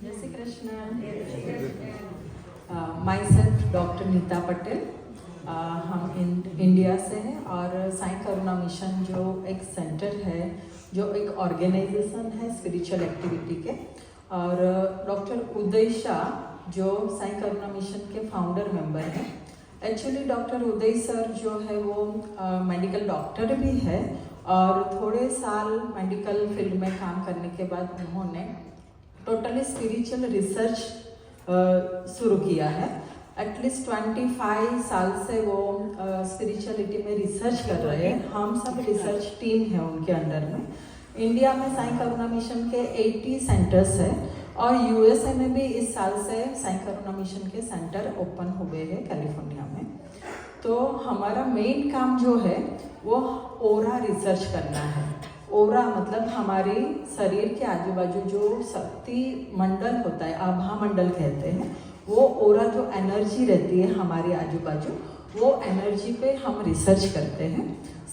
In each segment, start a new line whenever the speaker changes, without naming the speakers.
जय श्री कृष्ण। माई सेल्फ डॉक्टर नीता पटेल। हम इंडिया से हैं और साईं करुणा मिशन जो एक सेंटर है, जो एक ऑर्गेनाइजेशन है स्पिरिचुअल एक्टिविटी के, और डॉक्टर उदय शाह जो साईं करुणा मिशन के फाउंडर मेंबर हैं। एक्चुअली डॉक्टर उदय सर जो है वो मेडिकल डॉक्टर भी है और थोड़े साल मेडिकल फील्ड में काम करने के बाद उन्होंने टोटली स्पिरिचुअल रिसर्च शुरू किया है। एटलीस्ट 25 साल से वो स्पिरिचुअलिटी में रिसर्च कर रहे हैं। हम सब रिसर्च टीम है उनके अंडर में। इंडिया में साईं करुणा मिशन के 80 सेंटर्स है और यूएसए में भी इस साल से साईं करुणा मिशन के सेंटर ओपन हुए हैं कैलिफोर्निया में। तो हमारा मेन काम जो है वो ओरा रिसर्च करना है। ओरा मतलब हमारे शरीर के आजू बाजू जो शक्ति मंडल होता है, आभा मंडल कहते हैं, वो ओरा जो एनर्जी रहती है हमारे आजू बाजू, वो एनर्जी पे हम रिसर्च करते हैं।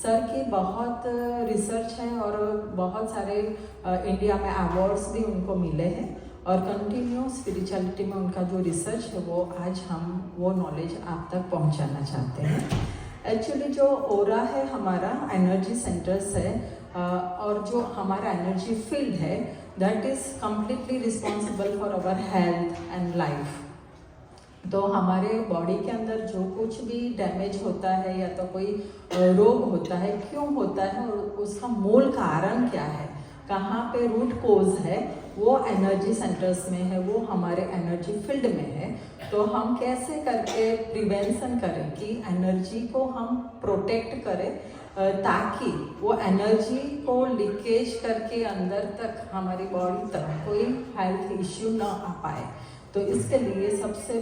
सर की बहुत रिसर्च है और बहुत सारे इंडिया में अवार्ड्स भी उनको मिले हैं और कंटिन्यू स्पिरिचुअलिटी में उनका जो रिसर्च है वो आज हम वो नॉलेज आप तक पहुंचाना चाहते हैं। एक्चुअली जो ओरा है हमारा एनर्जी सेंटर्स है और जो हमारा एनर्जी फील्ड है that is completely responsible for our health and life. तो हमारे बॉडी के अंदर जो कुछ भी डैमेज होता है या तो कोई रोग होता है, क्यों होता है और उसका मूल कारण क्या है, कहाँ पे रूट कोज है, वो एनर्जी सेंटर्स में है, वो हमारे एनर्जी फील्ड में है। तो हम कैसे करके प्रिवेंशन करें कि एनर्जी को हम प्रोटेक्ट करें ताकि वो एनर्जी को लीकेज करके अंदर तक हमारी बॉडी तक कोई हेल्थ इश्यू ना आ पाए। तो इसके लिए सबसे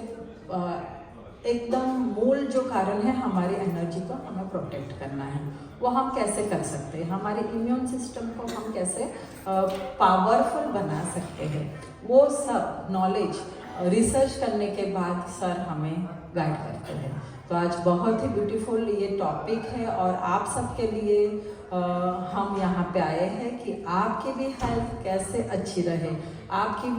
एकदम मूल जो कारण है हमारी एनर्जी को हमें प्रोटेक्ट करना है। वो हम कैसे कर सकते हैं, हमारे इम्यून सिस्टम को हम कैसे पावरफुल बना सकते हैं, वो सब नॉलेज रिसर्च करने के बाद सर हमें गाइड करते हैं। तो आज बहुत ही ब्यूटीफुल ये टॉपिक है और आप सबके लिए हम यहाँ पे आए हैं कि आपकी भी हेल्थ कैसे अच्छी रहे, आपकी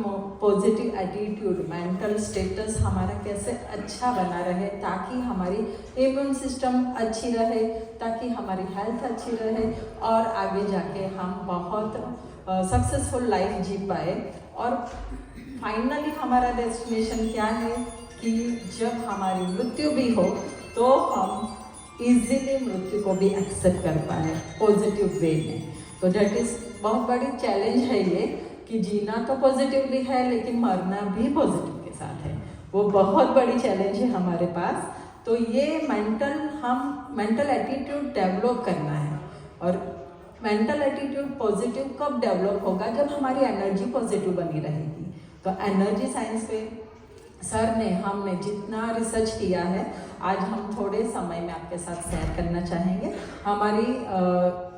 पॉजिटिव एटीट्यूड, मेंटल स्टेटस हमारा कैसे अच्छा बना रहे, ताकि हमारी इम्यून सिस्टम अच्छी रहे, ताकि हमारी हेल्थ अच्छी रहे और आगे जाके हम बहुत सक्सेसफुल लाइफ जी पाए। और फाइनली हमारा डेस्टिनेशन क्या है कि जब हमारी मृत्यु भी हो तो हम इजीली मृत्यु को भी एक्सेप्ट कर पाए पॉजिटिव वे में। तो डेट इज़ बहुत बड़ी चैलेंज है ये कि जीना तो पॉजिटिवली है लेकिन मरना भी पॉजिटिव के साथ है, वो बहुत बड़ी चैलेंज है हमारे पास। तो ये मेंटल एटीट्यूड डेवलप करना है और मेंटल एटीट्यूड पॉजिटिव कब डेवलप होगा, जब हमारी एनर्जी पॉजिटिव बनी रहेगी। तो एनर्जी साइंस पे हमने जितना रिसर्च किया है आज हम थोड़े समय में आपके साथ शेयर करना चाहेंगे। हमारी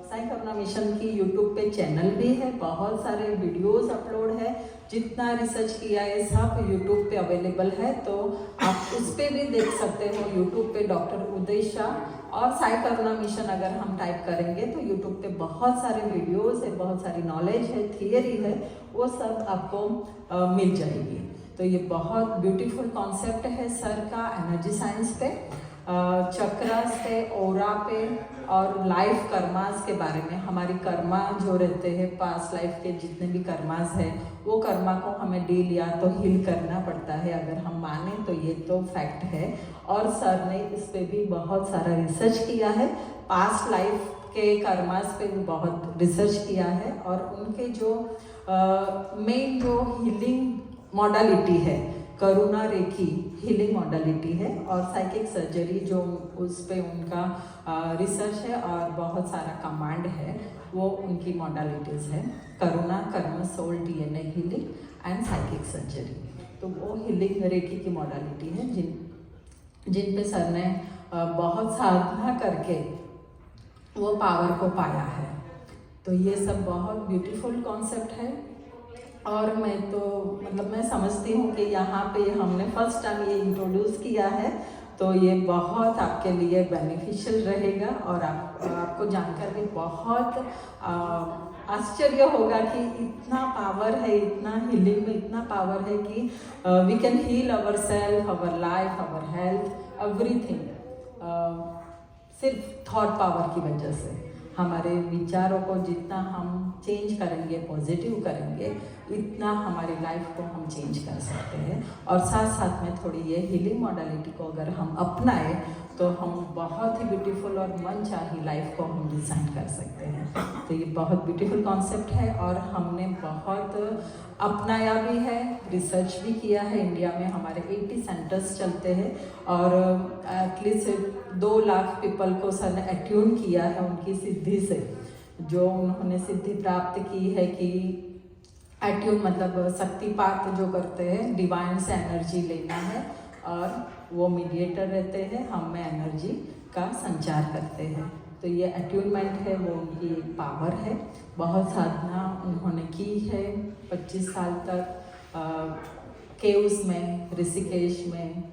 साईं करुणा मिशन की यूट्यूब पे चैनल भी है, बहुत सारे वीडियोस अपलोड है, जितना रिसर्च किया है सब यूट्यूब पे अवेलेबल है। तो आप उस पर भी देख सकते हो, यूट्यूब पे डॉक्टर उदय शाह और साईं करुणा मिशन अगर हम टाइप करेंगे तो यूट्यूब पे बहुत सारे वीडियोस है, बहुत सारी नॉलेज है, थियरी है, वो सब आपको मिल जाएगी। तो ये बहुत ब्यूटीफुल कॉन्सेप्ट है सर का एनर्जी साइंस पे, चक्रास पे, ओरा पे और लाइफ कर्मास के बारे में। हमारी कर्मा जो रहते हैं पास्ट लाइफ के जितने भी कर्मास है, वो कर्मा को हमें डील या तो हील करना पड़ता है, अगर हम माने तो ये तो फैक्ट है। और सर ने इस पे भी बहुत सारा रिसर्च किया है, पास्ट लाइफ के कर्मास पे भी बहुत रिसर्च किया है और उनके जो मेन जो हीलिंग मॉडलिटी है, करुणा रेखी हीलिंग मॉडलिटी है और साइकिक सर्जरी जो उस पे उनका रिसर्च है और बहुत सारा कमांड है, वो उनकी मॉडलिटीज़ है, Karuna, karma, soul, DNA healing and psychic surgery. तो वो हीलिंग रेखी की मॉडलिटी है जिन पे सर ने बहुत साधना करके वो पावर को पाया है। तो ये सब बहुत ब्यूटीफुल कॉन्सेप्ट है और मैं तो मैं समझती हूँ कि यहाँ पे हमने फर्स्ट टाइम ये इंट्रोड्यूस किया है, तो ये बहुत आपके लिए बेनिफिशियल रहेगा और आपको जानकर भी बहुत आश्चर्य होगा कि इतना पावर है, इतना हीलिंग में इतना पावर है कि we can heal our self, our life, our health, everything सिर्फ थॉट पावर की वजह से। हमारे विचारों को जितना हम चेंज करेंगे, पॉजिटिव करेंगे, इतना हमारी लाइफ को हम चेंज कर सकते हैं। और साथ साथ में थोड़ी ये हीलिंग मॉडलिटी को अगर हम अपनाएं तो हम बहुत ही ब्यूटीफुल और मनचाही लाइफ को हम डिज़ाइन कर सकते हैं। तो ये बहुत ब्यूटीफुल कॉन्सेप्ट है और हमने बहुत अपनाया भी है, रिसर्च भी किया है। इंडिया में हमारे 80 सेंटर्स चलते हैं और एटलीस्ट 2 लाख पीपल को सर ने अट्यून किया है उनकी सिद्धि से, जो उन्होंने सिद्धि प्राप्त की है कि अट्यून मतलब शक्तिपात जो करते हैं, डिवाइन से एनर्जी लेना है और वो मीडिएटर रहते हैं, हम में एनर्जी का संचार करते हैं। तो ये अट्यूनमेंट है, वो उनकी पावर है। बहुत साधना उन्होंने की है 25 साल तक केव्स में, ऋषिकेश में,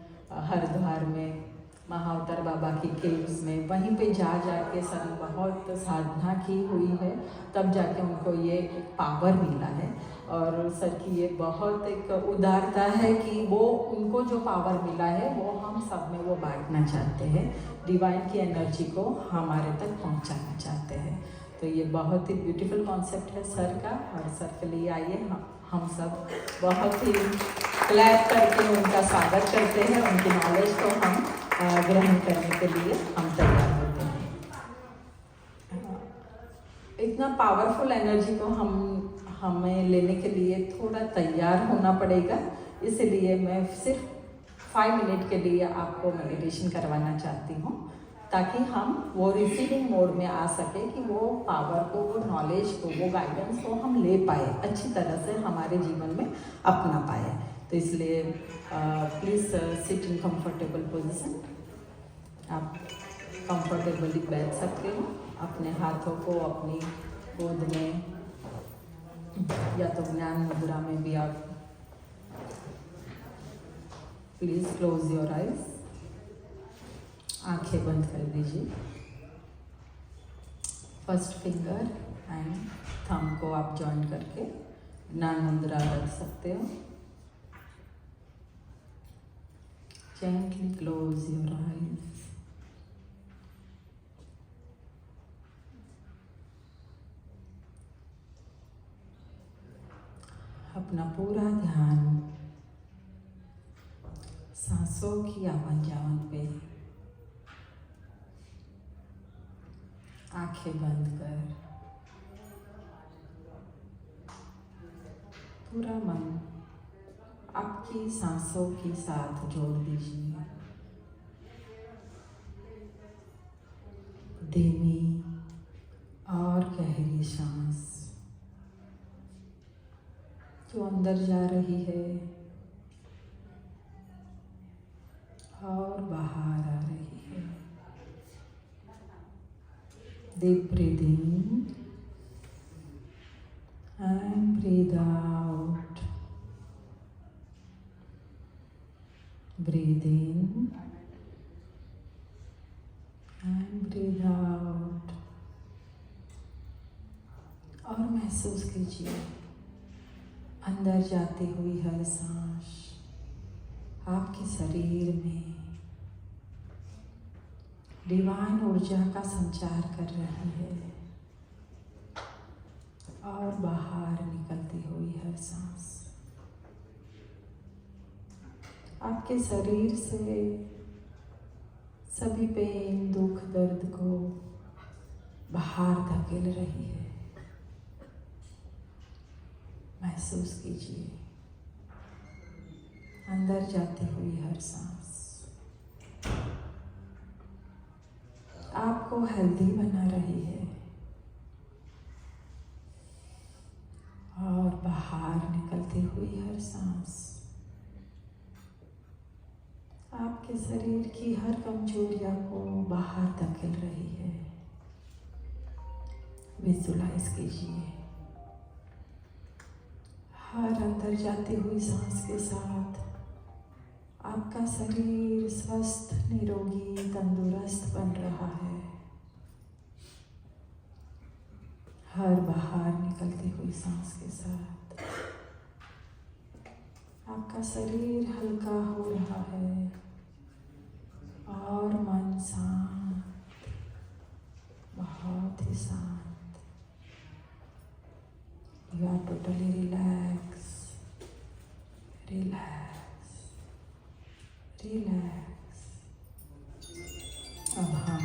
हरिद्वार में, महाअवतार बाबा की केव्स में, वहीं पे जा के सर बहुत साधना की हुई है, तब जाके उनको ये एक पावर मिला है। और सर की ये बहुत एक उदारता है कि वो उनको जो पावर मिला है वो हम सब में वो बांटना चाहते हैं, डिवाइन की एनर्जी को हमारे तक पहुंचाना चाहते हैं। तो ये बहुत ही ब्यूटीफुल कॉन्सेप्ट है सर का, और सर के लिए आइए हम सब बहुत ही क्लैप करके उनका स्वागत करते हैं। उनकी नॉलेज को हम ग्रहण करने के लिए हम तैयार होते हैं। इतना पावरफुल एनर्जी को हमें लेने के लिए थोड़ा तैयार होना पड़ेगा, इसलिए मैं सिर्फ 5 मिनट के लिए आपको मेडिटेशन करवाना चाहती हूँ, ताकि हम वो रिसीविंग मोड में आ सके कि वो पावर को, वो नॉलेज को, वो गाइडेंस को हम ले पाए, अच्छी तरह से हमारे जीवन में अपना पाए। तो इसलिए please sit in comfortable position. आप कंफर्टेबली बैठ सकते हो, अपने हाथों को अपनी गोद में या तो ज्ञान मुद्रा में भी आप प्लीज़ क्लोज योर आइज, आंखें बंद कर दीजिए। फर्स्ट फिंगर एंड थंब को आप जॉइन करके ज्ञान मुद्रा रख सकते हो। Gently close your eyes. अपना पूरा ध्यान सांसों की आवन जावन पे, आंखें बंद कर पूरा मन आपकी सांसों के साथ जोड़ दीजिए। धीमी और गहरी सांस जो अंदर जा रही है और बाहर आ रही है। Deep breathing and breathe out. Breathe in and breathe out। और महसूस कीजिए अंदर जाती हुई हर सांस आपके शरीर में डिवाइन ऊर्जा का संचार कर रही है, और बाहर निकलती हुई हर सांस आपके शरीर से सभी पेन, दुख, दर्द को बाहर धकेल रही है। महसूस कीजिए अंदर जाती हुई हर सांस आपको हेल्दी बना रही है, और बाहर निकलती हुई हर सांस आपके शरीर की हर कमजोरियां को बाहर धकेल रही है। विजुलाइज कीजिए हर अंदर जाती हुई सांस के साथ आपका शरीर स्वस्थ, निरोगी, तंदुरुस्त बन रहा है। हर बाहर निकलती हुई सांस के साथ आपका शरीर हल्का हो रहा है और मन शांत, बहुत ही शांत। You are totally relax, relax, relax. अब हम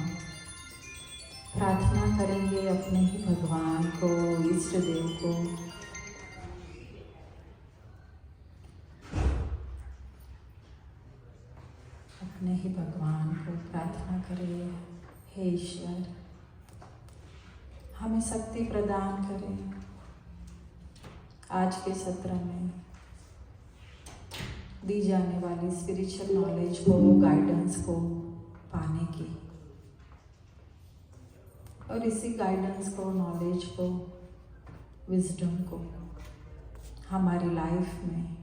प्रार्थना करेंगे अपने ही भगवान को, इष्ट देव को। अपने ही भगवान को प्रार्थना करें, हे ईश्वर हमें शक्ति प्रदान करें आज के सत्र में दी जाने वाली स्पिरिचुअल नॉलेज को, गाइडेंस को पाने की, और इसी गाइडेंस को, नॉलेज को, विजडम को हमारी लाइफ में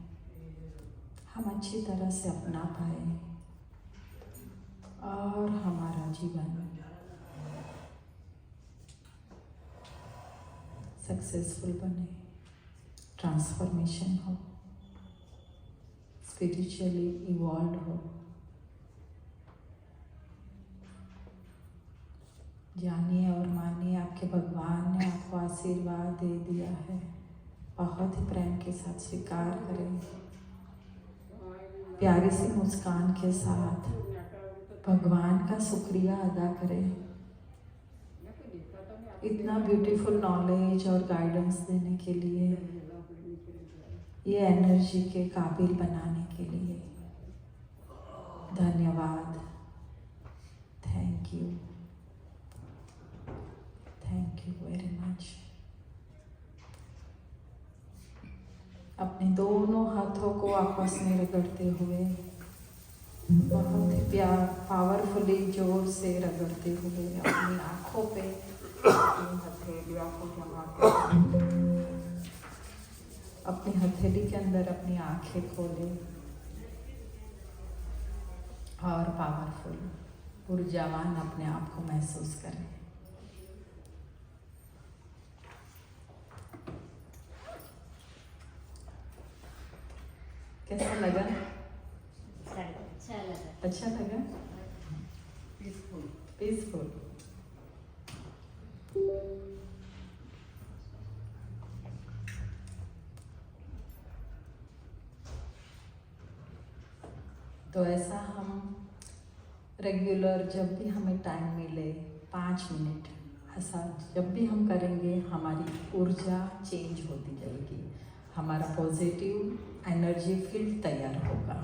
हम अच्छी तरह से अपना पाए और हमारा जीवन सक्सेसफुल बने, ट्रांसफॉर्मेशन हो, स्पिरिचुअली इवॉल्व हो। जानिए और मानिए आपके भगवान ने आपको आशीर्वाद दे दिया है, बहुत ही प्रेम के साथ स्वीकार करें। प्यारी सी मुस्कान के साथ भगवान का शुक्रिया अदा करें, इतना ब्यूटीफुल नॉलेज और गाइडेंस देने के लिए, ये एनर्जी के काबिल बनाने के लिए। धन्यवाद, thank you, thank you very much. अपने दोनों हाथों को आपस में रगड़ते हुए, बहुत ही प्यार पावरफुली जोर से रगड़ते हुए अपनी आँखों पे अपनी हथेलियों को जमा कर अपनी हथेली के अंदर अपनी आँखें खोले और पावरफुल, ऊर्जावान अपने आप को महसूस करें। कैसा लगा? अच्छा लगा? Peaceful, peaceful. तो ऐसा हम रेगुलर जब भी हमें टाइम मिले 5 मिनट ऐसा जब भी हम करेंगे, हमारी ऊर्जा चेंज होती जाएगी, हमारा पॉजिटिव एनर्जी फील्ड तैयार होगा।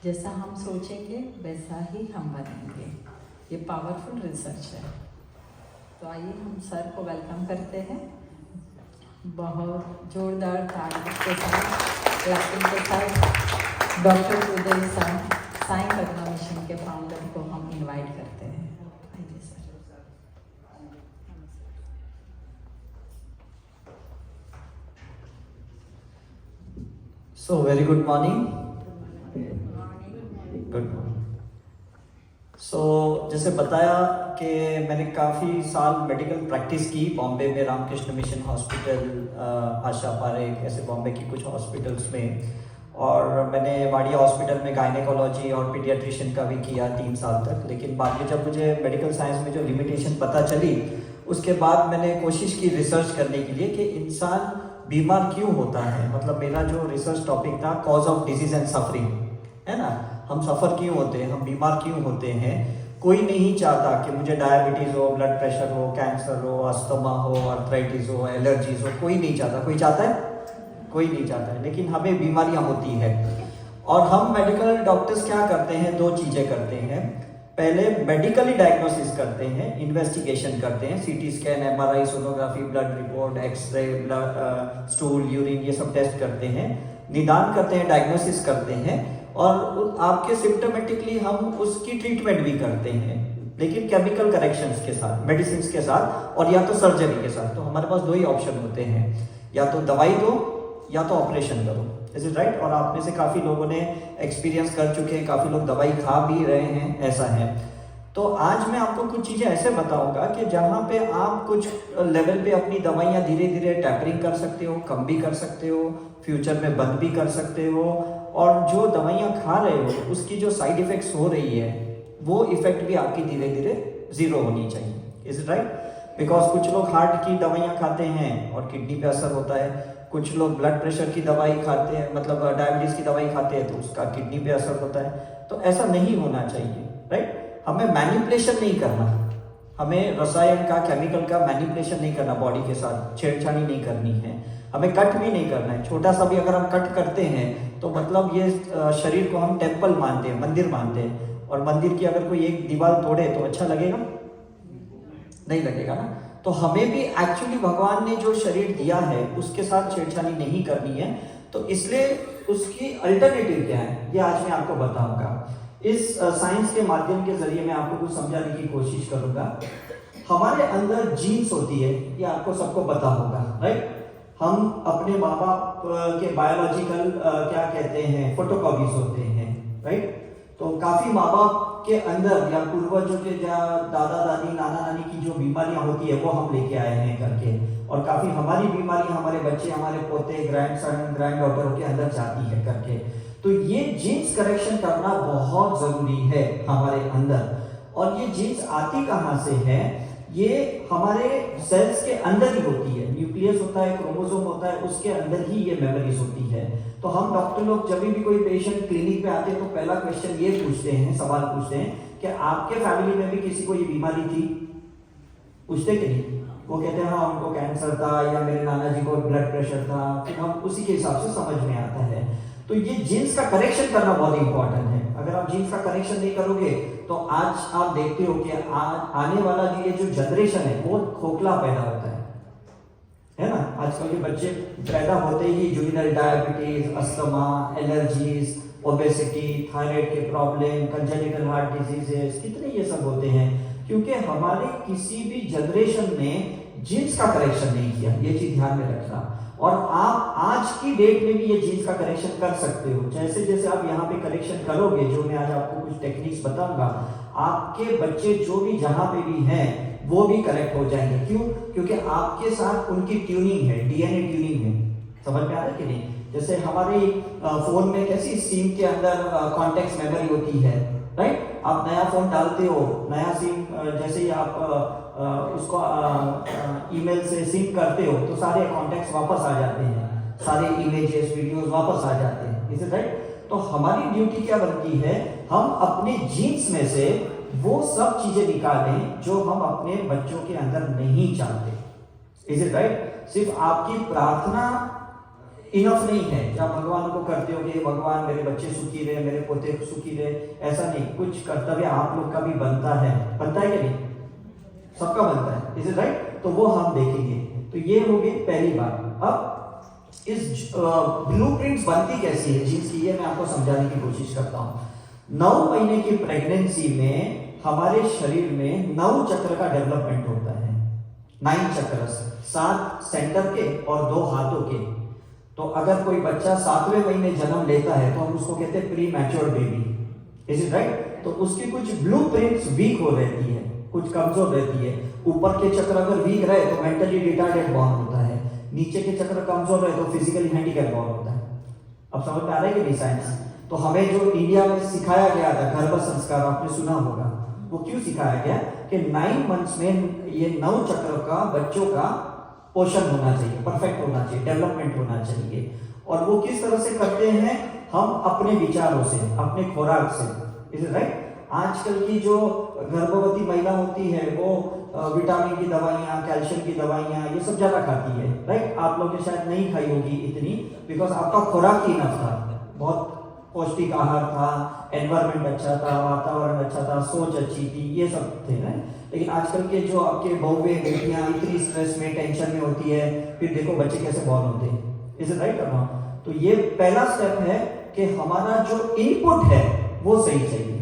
जैसा हम सोचेंगे वैसा ही हम बनेंगे। ये पावरफुल रिसर्च है। तो आइए हम सर को वेलकम करते हैं, बहुत जोरदार ताली के साथ, क्लैपिंग के साथ। डॉक्टर उदय साईं करुणा मिशन के फाउंडर को हम इनवाइट करते हैं। आइए sir.
So very good morning. Good morning. So जैसे बताया कि मैंने काफ़ी साल मेडिकल प्रैक्टिस की बॉम्बे में, रामकृष्ण मिशन हॉस्पिटल, आशा पारेख, ऐसे बॉम्बे की कुछ हॉस्पिटल्स में, और मैंने वाडिया हॉस्पिटल में गायनेकोलॉजी और पीडियाट्रिशियन का भी किया 3 साल तक। लेकिन बाद में जब मुझे मेडिकल साइंस में जो लिमिटेशन पता चली, उसके बाद मैंने कोशिश की रिसर्च करने के लिए कि इंसान बीमार क्यों होता है। मतलब मेरा जो रिसर्च टॉपिक था cause of disease and suffering, है ना। हम सफ़र क्यों होते हैं, हम बीमार क्यों होते हैं। कोई नहीं चाहता कि मुझे डायबिटीज़ हो, ब्लड प्रेशर हो, कैंसर हो, अस्थमा हो, आर्थराइटिस हो, एलर्जीज हो, कोई नहीं चाहता। कोई चाहता है? कोई नहीं चाहता है। लेकिन हमें बीमारियां होती है, और हम मेडिकल डॉक्टर्स क्या करते हैं, 2 चीज़ें करते हैं। पहले मेडिकली डायग्नोसिस करते हैं, इन्वेस्टिगेशन करते हैं, CT scan, MRI, sonography, blood report, X-ray, blood, stool, urine, ये सब टेस्ट करते हैं, निदान करते हैं, डायग्नोसिस करते हैं, और आपके सिम्टोमेटिकली हम उसकी ट्रीटमेंट भी करते हैं, लेकिन केमिकल करेक्शंस के साथ, मेडिसिन के साथ, और या तो सर्जरी के साथ। तो हमारे पास 2 ही ऑप्शन होते हैं, या तो दवाई दो या तो ऑपरेशन करो। Is it right? और आप में से काफ़ी लोगों ने एक्सपीरियंस कर चुके हैं, काफ़ी लोग दवाई खा भी रहे हैं, ऐसा है। तो आज मैं आपको कुछ चीज़ें ऐसे बताऊंगा कि जहाँ पे आप कुछ लेवल पे अपनी दवाइयाँ धीरे धीरे टैपरिंग कर सकते हो, कम भी कर सकते हो, फ्यूचर में बंद भी कर सकते हो, और जो दवाइयाँ खा रहे हो उसकी जो साइड इफेक्ट्स हो रही है वो इफेक्ट भी आपकी धीरे धीरे ज़ीरो होनी चाहिए। Is it right? बिकॉज कुछ लोग हार्ट की दवाइयाँ खाते हैं और किडनी पे असर होता है, कुछ लोग ब्लड प्रेशर की दवाई खाते हैं, मतलब डायबिटीज़ की दवाई खाते हैं तो उसका किडनी पे असर होता है। तो ऐसा नहीं होना चाहिए, राइट? हमें मैनिपुलेशन नहीं करना, हमें रसायन का, केमिकल का मैनिपुलेशन नहीं करना, बॉडी के साथ छेड़छाड़ी नहीं करनी है, हमें कट भी नहीं करना है। छोटा सा भी अगर हम कट करते हैं तो मतलब ये शरीर को हम टेम्पल मानते हैं, मंदिर मानते हैं, और मंदिर की अगर कोई एक दीवार तोड़े तो अच्छा लगेगा? नहीं लगेगा ना। तो हमें भी एक्चुअली भगवान ने जो शरीर दिया है उसके साथ छेड़छाड़ी नहीं करनी है। तो इसलिए उसकी अल्टरनेटिव क्या है ये आज मैं आपको बताऊंगा। इस साइंस के माध्यम के जरिए मैं आपको कुछ समझाने की कोशिश करूंगा। हमारे अंदर जीन्स होती है, ये आपको सबको पता होगा, राइट? हम अपने माँ बाप के बायोलॉजिकल क्या कहते हैं, फोटोकॉपीज होते हैं, राइट? तो काफी माँ बाप के अंदर या पूर्वजों के दादा दादी नाना नानी की जो बीमारियां होती है वो हम लेके आए हैं करके, और काफी हमारी बीमारी हमारे बच्चे, हमारे पोते, ग्रैंडसन, ग्रैंड डॉटर के अंदर जाती है करके। तो ये जीन्स करेक्शन करना बहुत जरूरी है हमारे अंदर। और ये जीन्स आती कहाँ से है? ये हमारे सेल्स के अंदर ही होती है। न्यूक्लियस होता है, क्रोमोसोम होता है, उसके अंदर ही ये मेमोरीज होती है। तो हम डॉक्टर लोग जब भी कोई पेशेंट क्लिनिक पे आते हैं तो पहला क्वेश्चन ये पूछते हैं, सवाल पूछते हैं कि आपके फैमिली में भी किसी को ये बीमारी थी? पूछते कि नहीं? वो कहते हैं हाँ उनको कैंसर था, या मेरे नाना जी को ब्लड प्रेशर था। फिर हम उसी के हिसाब से समझ में आता है। तो ये जीन्स का करेक्शन करना बहुत इंपॉर्टेंट है। अगर आप जीन्स का करेक्शन नहीं करोगे तो आज आप देखते हो कि आने वाला ये जो जनरेशन है वो खोखला पैदा होता है ना? आजकल के बच्चे पैदा होते ही juvenile diabetes, asthma, allergies, obesity, thyroid के प्रॉब्लम, कंजेनिटल हार्ट डिजीजेस, कितने ये सब होते हैं, क्योंकि हमारे किसी भी जनरेशन ने जीन्स का करेक्शन नहीं किया। ये चीज ध्यान में रखना। और आप आज की डेट में भी ये जीन्स का करेक्शन कर सकते हो। जैसे जैसे आप यहाँ पे करेक्शन करोगे, जो मैं आज आपको कुछ टेक्निक्स बताऊंगा, आपके बच्चे जो भी जहां पे भी हैं वो भी करेक्ट हो जाएंगे। क्यों? क्योंकि आपके साथ उनकी ट्यूनिंग है, डीएनए ट्यूनिंग है। समझ में आ रहा है कि नहीं? जैसे हमारे फोन में कैसी सिम के अंदर कॉन्टेक्ट मेमोरी होती है, राइट? आप नया फोन डालते हो, नया सिम जैसे ही आप उसको ईमेल से सिंक करते हो तो सारे कॉन्टेक्ट्स वापस आ जाते हैं, सारे इमेजेस, वीडियोस वापस आ जाते हैं। Is it right? तो हमारी ड्यूटी क्या बनती है? हम अपने जीन्स में से वो सब चीजें निकालें जो हम अपने बच्चों के अंदर नहीं चाहते। Is it right? सिर्फ आपकी प्रार्थना इनफ नहीं है। जब भगवान को करते हो कि भगवान मेरे बच्चे सुखी रहे, मेरे पोते सुखी रहे, ऐसा नहीं। कुछ कर्तव्य आप लोग का भी बनता है कि नहीं? सबका बनता है। Is it right? तो वो हम देखेंगे। तो ये होगी पहली बात। अब इस ब्लूप्रिंट्स बनती कैसी है जीन्स की, ये मैं आपको समझाने की कोशिश करता हूँ। 9 महीने की प्रेगनेंसी में हमारे शरीर में 9 चक्र का डेवलपमेंट होता है। 9 चक्र, 7 सेंटर के और 2 हाथों के। तो अगर कोई बच्चा 7वें महीने जन्म लेता है तो हम उसको कहते हैं pre mature baby. Is it right? तो उसकी कुछ ब्लूप्रिंट्स वीक हो रहती है, कुछ कमजोर रहती है। ऊपर के चक्र अगर वीक रहे तो मेंटली रिटार्डेड बॉर्न होता है, नीचे के चक्र कमजोर रहे तो फिजिकली हैंडीकैप बॉर्न होता है। अब समझ में आ रहा है कि नहीं साइंस? तो हमें जो इंडिया में सिखाया गया था गर्भ संस्कार, आपने सुना होगा, वो क्यों सिखाया गया कि 9 मंथ्स में ये 9 चक्र का बच्चों का पोषण होना चाहिए, परफेक्ट होना चाहिए, डेवलपमेंट होना चाहिए। और वो किस तरह से करते हैं? हम अपने विचारों से, अपने खुराक से। Is it right? आजकल की जो गर्भवती महिला होती है वो विटामिन की दवाइयाँ, कैल्शियम की दवाइयाँ, ये सब ज्यादा खाती है, राइट? आप लोग ने शायद नहीं खाई होगी इतनी, बिकॉज आपका खुराक ही इनफ था, बहुत पौष्टिक आहार था, एनवायरमेंट अच्छा था, वातावरण अच्छा था, सोच अच्छी थी, ये सब थे ना। लेकिन आजकल के जो आपके बहुए बेटियां इतनी स्ट्रेस में, टेंशन में होती है, फिर देखो बच्चे कैसे बॉर्न होते हैं। इज इट राइट और नॉट? तो ये पहला स्टेप है कि हमारा जो इनपुट है वो सही चाहिए।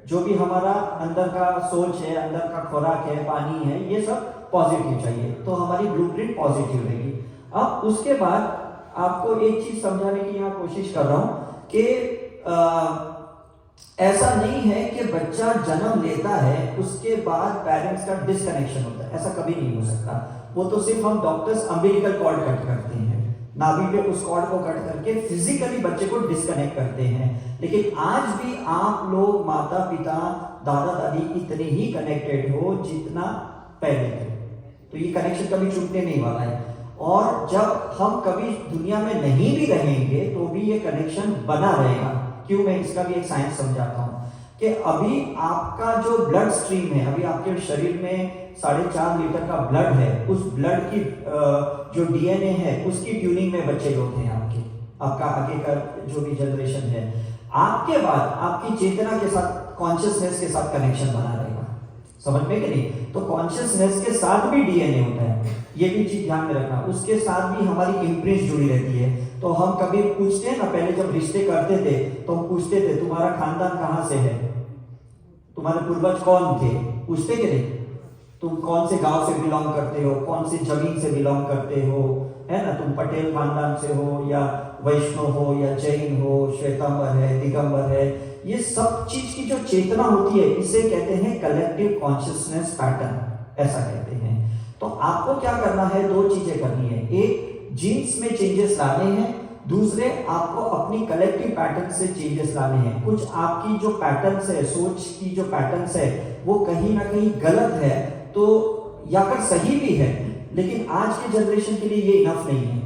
जो भी हमारा अंदर का सोच है, अंदर का खुराक है, पानी है, ये सब पॉजिटिव चाहिए, तो हमारी ब्लूप्रिंट पॉजिटिव रहेगी। अब उसके बाद आपको एक चीज समझाने की यहाँ कोशिश कर रहा हूं कि ऐसा नहीं है कि बच्चा जन्म लेता है उसके बाद पेरेंट्स का डिस्कनेक्शन होता है, ऐसा कभी नहीं हो सकता। वो तो सिर्फ हम डॉक्टर्स अम्बिलिकल कॉर्ड कट करते हैं, नाभि पे उस कॉर्ड को कट करके फिजिकली बच्चे को डिस्कनेक्ट करते हैं। लेकिन आज भी आप लोग माता पिता दादा दादी इतने ही कनेक्टेड हो जितना पहले थे, तो ये कनेक्शन कभी छूटने नहीं वाला है। और जब हम कभी दुनिया में नहीं भी रहेंगे तो भी ये कनेक्शन बना रहेगा। क्यों? मैं इसका भी एक साइंस समझाता हूं कि अभी आपका जो ब्लड स्ट्रीम है, अभी आपके शरीर में 4.5 लीटर का ब्लड है, उस ब्लड की जो डीएनए है उसकी ट्यूनिंग में बच्चे लोग हैं आपका आगे का जो भी जनरेशन है। आपके बाद आपकी चेतना के साथ, कॉन्शियसनेस के साथ कनेक्शन बना रहेगा, समझ में कि नहीं? तो कॉन्शियसनेस के साथ भी डीएनए होता है, ये भी चीज ध्यान में रखना। उसके साथ भी हमारी इम्प्रिंट जुड़ी रहती है। तो हम कभी पूछते हैं ना, पहले जब रिश्ते करते थे तो हम पूछते थे तुम्हारा खानदान कहां से है, तुम्हारे पूर्वज कौन थे, पूछते कि नहीं? तुम कौन से गांव से बिलोंग करते हो, कौन सी जमीन से बिलोंग करते हो, है ना? तुम पटेल खानदान से हो या वैष्णव हो या जैन हो, श्वेतांबर है, दिगंबर है, ये सब चीज की जो चेतना होती है इसे कहते हैं कलेक्टिव कॉन्शियसनेस पैटर्न, ऐसा कहते हैं। तो आपको क्या करना है? 2 चीजें करनी है। एक, जीन्स में चेंजेस लाने हैं, दूसरे आपको अपनी कलेक्टिव पैटर्न से चेंजेस लाने हैं। कुछ आपकी जो पैटर्न्स है, सोच की जो पैटर्न्स है, वो कहीं ना कहीं गलत है तो या फिर सही भी है, लेकिन आज के जनरेशन के लिए ये इनफ नहीं है।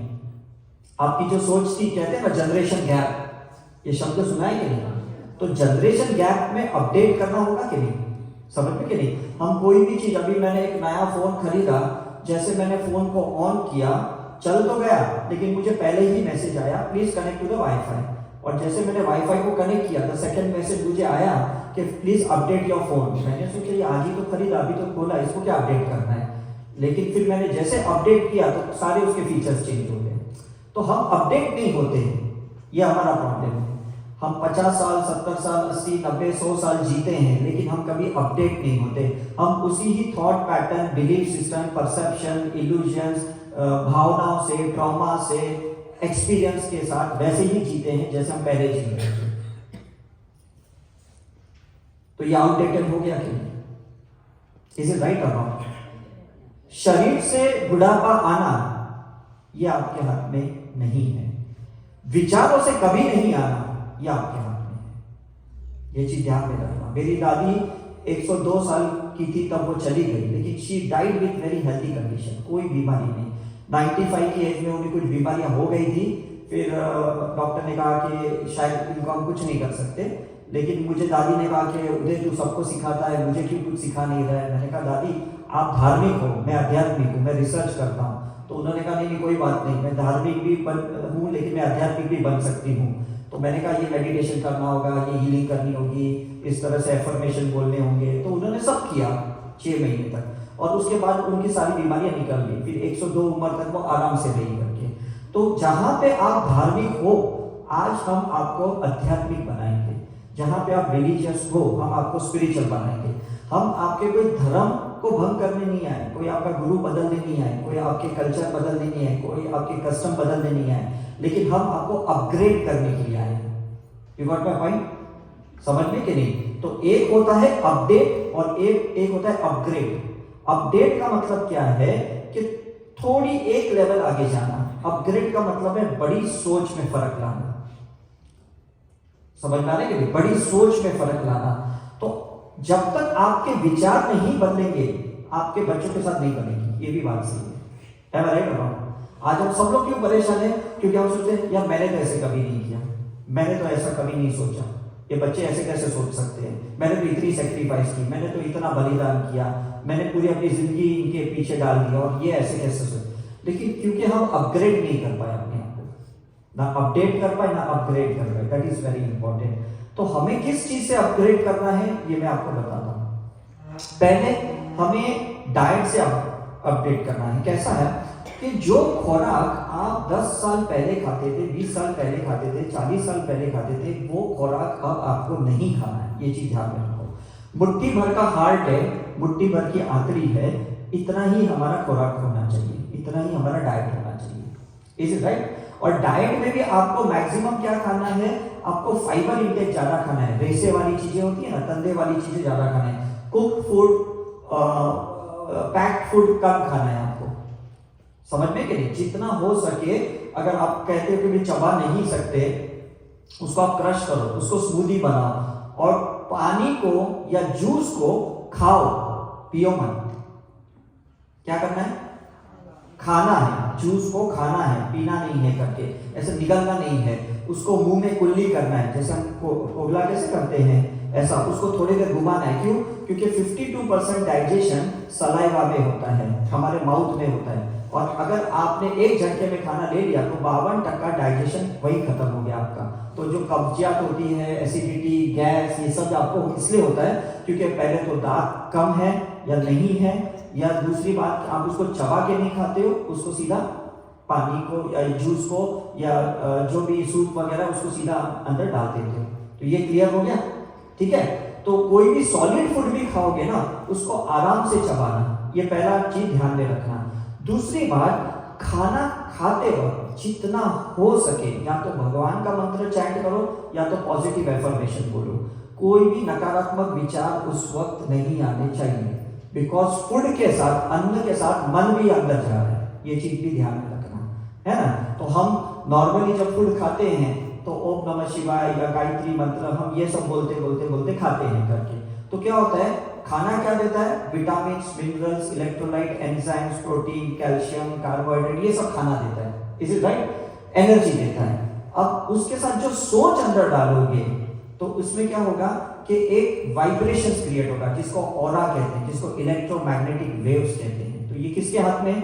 आपकी जो सोच थी, कहते हैं ना जनरेशन गैप, ये शब्द सुना है कि नहीं? तो जनरेशन गैप में अपडेट करना होगा कि नहीं, समझ में कि नहीं? हम कोई भी चीज, अभी मैंने एक नया फोन खरीदा, जैसे मैंने फोन को ऑन किया, चल तो गया, लेकिन मुझे पहले ही मैसेज आया please connect to the wifi. और जैसे मैंने वाईफाई को कनेक्ट किया, तो सेकंड मैसेज मुझे आया कि प्लीज अपडेट योर फोन। मैंने सोचा ये आज ही तो खरीदा, अभी तो खोला, इसको क्या अपडेट करना है? लेकिन फिर मैंने जैसे अपडेट किया तो सारे उसके फीचर्स चेंज हो गए। तो हम अपडेट नहीं होते, ये हमारा प्रॉब्लम है। हम 50 साल, 70 साल, 80, 90, 100 साल जीते हैं, लेकिन हम कभी अपडेट नहीं होते। हम उसी ही thought pattern, belief system, perception, illusions, भावनाओं से, ट्रॉमा से, एक्सपीरियंस के साथ वैसे ही जीते हैं जैसे हम पहले जी रहे थे। तो ये आउटडेटेड हो गया कि इज इट राइट और नॉट? शरीर से बुढ़ापा आना ये आपके हाथ में नहीं है, विचारों से कभी नहीं आना ये आपके हाथ में है। ये चीज ध्यान में रखना। मेरी दादी 102 साल की थी तब वो चली गई, लेकिन she died with very healthy condition, कोई बीमारी नहीं। 95 की एज में उन्हें कुछ बीमारियां हो गई थी। फिर डॉक्टर ने कहा कि शायद इनको हम कुछ नहीं कर सकते, लेकिन मुझे दादी ने कहा कि उदय तू सबको सिखाता है, मुझे क्यों कुछ सिखा नहीं रहा है? मैंने कहा दादी आप धार्मिक हो, मैं आध्यात्मिक हूँ, मैं रिसर्च करता हूँ। तो उन्होंने कहा नहीं कोई बात नहीं, मैं धार्मिक भी हूँ लेकिन मैं आध्यात्मिक भी बन सकती हूँ। तो मैंने कहा ये मेडिटेशन करना होगा, ये हीलिंग करनी होगी, इस तरह से एफर्मेशन बोलने होंगे। तो उन्होंने सब किया 6 महीने तक, और उसके बाद उनकी सारी बीमारियां निकल गई। फिर 102 उम्र तक वो आराम से रही करके। तो जहां पे आप धार्मिक हो, आज हम आपको आध्यात्मिक बनाएंगे। जहां पे आप रिलीजियस हो, हम आपको स्पिरिचुअल बनाएंगे। हम आपके कोई धर्म को भंग करने नहीं आए, कोई आपका गुरु बदलने नहीं आए, कोई आपके कल्चर बदलने नहीं आए, कोई आपके कस्टम बदलने नहीं आए, लेकिन हम आपको अपग्रेड करने के लिए आए। You got my point? समझ में कि नहीं? तो एक होता है अपडेट और एक होता है अपग्रेड। अपडेट का मतलब क्या है कि थोड़ी एक लेवल आगे जाना। अपग्रेड का मतलब है बड़ी सोच में फर्क लाना। समझ में आ रहा है कि बड़ी सोच में फर्क लाना। तो जब तक आपके विचार नहीं बदलेंगे, आपके बच्चों के साथ नहीं बनेगी। ये भी बात सही है। राइट और रॉन्ग? आज हम सब लोग क्यों परेशान हैं? क्योंकि हम सोचते हैं यार मैंने तो ऐसे कभी नहीं किया, मैंने तो ऐसा कभी नहीं सोचा, ये बच्चे ऐसे कैसे सोच सकते हैं, मैंने तो इतनी सेक्रीफाइस की, मैंने तो इतना बलिदान किया, मैंने पूरी अपनी जिंदगी इनके पीछे डाल दिया, और ये ऐसे कैसे सोच। लेकिन क्योंकि हम अपग्रेड नहीं कर पाए अपने आप को, ना अपडेट कर पाए ना अपग्रेड कर पाए। That is very important. तो हमें किस चीज से अपग्रेड करना है ये मैं आपको बताता हूं। पहले हमें डाइट से अपडेट करना है। कैसा है कि जो खुराक आप 10 साल पहले खाते थे, 20 साल पहले खाते थे, 40 साल पहले खाते थे, वो खुराक अब आपको नहीं खाना है। ये चीज ध्यान में रखो। मुट्ठी भर का हार्ट है, मुट्ठी भर की आंतरी है, इतना ही हमारा खुराक होना चाहिए, इतना ही हमारा डाइट होना चाहिए। Is it right? और डाइट में भी आपको मैक्सिमम क्या खाना है, आपको फाइबर इंटेक ज्यादा खाना है, रेसे वाली चीजें होती है ना, तंदे वाली चीजें ज्यादा खाना है, कुक फूड, पैक्ड फूड कम खाना है आपको। समझ में कि नहीं? जितना हो सके, अगर आप कहते हो कि भी चबा नहीं सकते, उसको आप क्रश करो, उसको स्मूदी बनाओ और पानी को या जूस को खाओ, पियो मत। क्या करना है? खाना है, जूस को खाना है, पीना नहीं है करके, ऐसे निगलना नहीं है, उसको मुंह में कुल्ली करना है, जैसे हम कोगला कैसे करते हैं ऐसा, उसको थोड़ी देर घुमाना है। क्यों? क्योंकि 52% डाइजेशन सलाइवा में होता है, हमारे माउथ में होता है, और अगर आपने एक झटके में खाना ले लिया तो 52% डाइजेशन वही खत्म हो गया आपका। तो जो कब्जियत होती है, एसिडिटी, गैस, ये सब आपको इसलिए होता है क्योंकि पहले तो दांत कम है या नहीं है, या दूसरी बात आप उसको चबा के नहीं खाते हो, उसको सीधा पानी को या जूस को या जो भी सूप वगैरह उसको सीधा अंदर डाल देते हो। तो ये क्लियर हो गया? ठीक है। तो कोई भी सॉलिड फूड भी खाओगे ना, उसको आराम से चबाना, ये पहला चीज ध्यान में रखना। दूसरी बात, खाना खाते वक्त जितना हो सके या तो भगवान का मंत्र चैंट करो या तो पॉजिटिव एफर्मेशन बोलो। कोई भी नकारात्मक विचार उस वक्त नहीं आने चाहिए, बिकॉज फूड के साथ, अन्न के साथ मन भी अंदर जा रहा है, ये चीज भी ध्यान में रखना है ना। तो हम नॉर्मली जब फूड खाते हैं तो ओम नमः शिवाय या गायत्री मंत्र हम ये सब बोलते बोलते बोलते खाते हैं करके, तो क्या होता है, खाना क्या देता है? Vitamin, minerals, electrolyte, enzymes, protein, calcium, carbohydrate, ये सब खाना देता है, इज इट राइट? एनर्जी देता है। अब उसके साथ जो सोच अंदर डालोगे तो उसमें क्या होगा कि एक वाइब्रेशन क्रिएट होगा, जिसको ऑरा कहते हैं, जिसको इलेक्ट्रोमैग्नेटिक वेव्स कहते हैं। तो ये किसके हाथ में?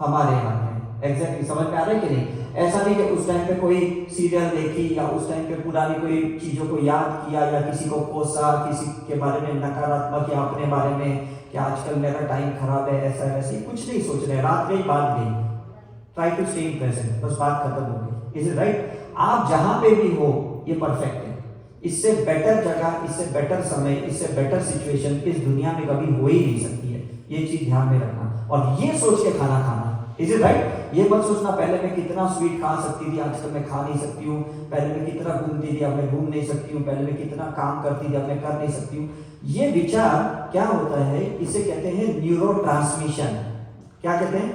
हमारे हाथ में। एग्जैक्टली समझ में आ रहा है कि नहीं? ऐसा नहीं कि उस टाइम पे कोई सीरियल देखी या उस टाइम पे पुरानी कोई चीजों को याद किया या किसी को कोसा, किसी के बारे में नकारात्मक या अपने बारे में कि आजकल मेरा टाइम खराब है, ऐसा वैसे कुछ नहीं सोच रहे, रात गई बात गई, try to stay in present, बस बात खत्म हो गई। Is it right? आप जहां पे भी हो ये परफेक्ट है। इससे बेटर जगह, इससे बेटर समय, इससे बेटर सिचुएशन इस दुनिया में कभी हो ही नहीं सकती है, ये चीज ध्यान में रखना। और ये सोच के खाना खाना, इज इट राइट? ये मत सोचना पहले मैं कितना स्वीट खा सकती थी, आजकल मैं खा नहीं सकती हूँ, पहले मैं कितना घूमती थी, अब मैं घूम नहीं सकती हूँ, पहले मैं कितना काम करती थी, अब मैं कर नहीं सकती हूँ। ये विचार क्या होता है, इसे कहते हैं न्यूरोट्रांसमिशन। क्या कहते हैं?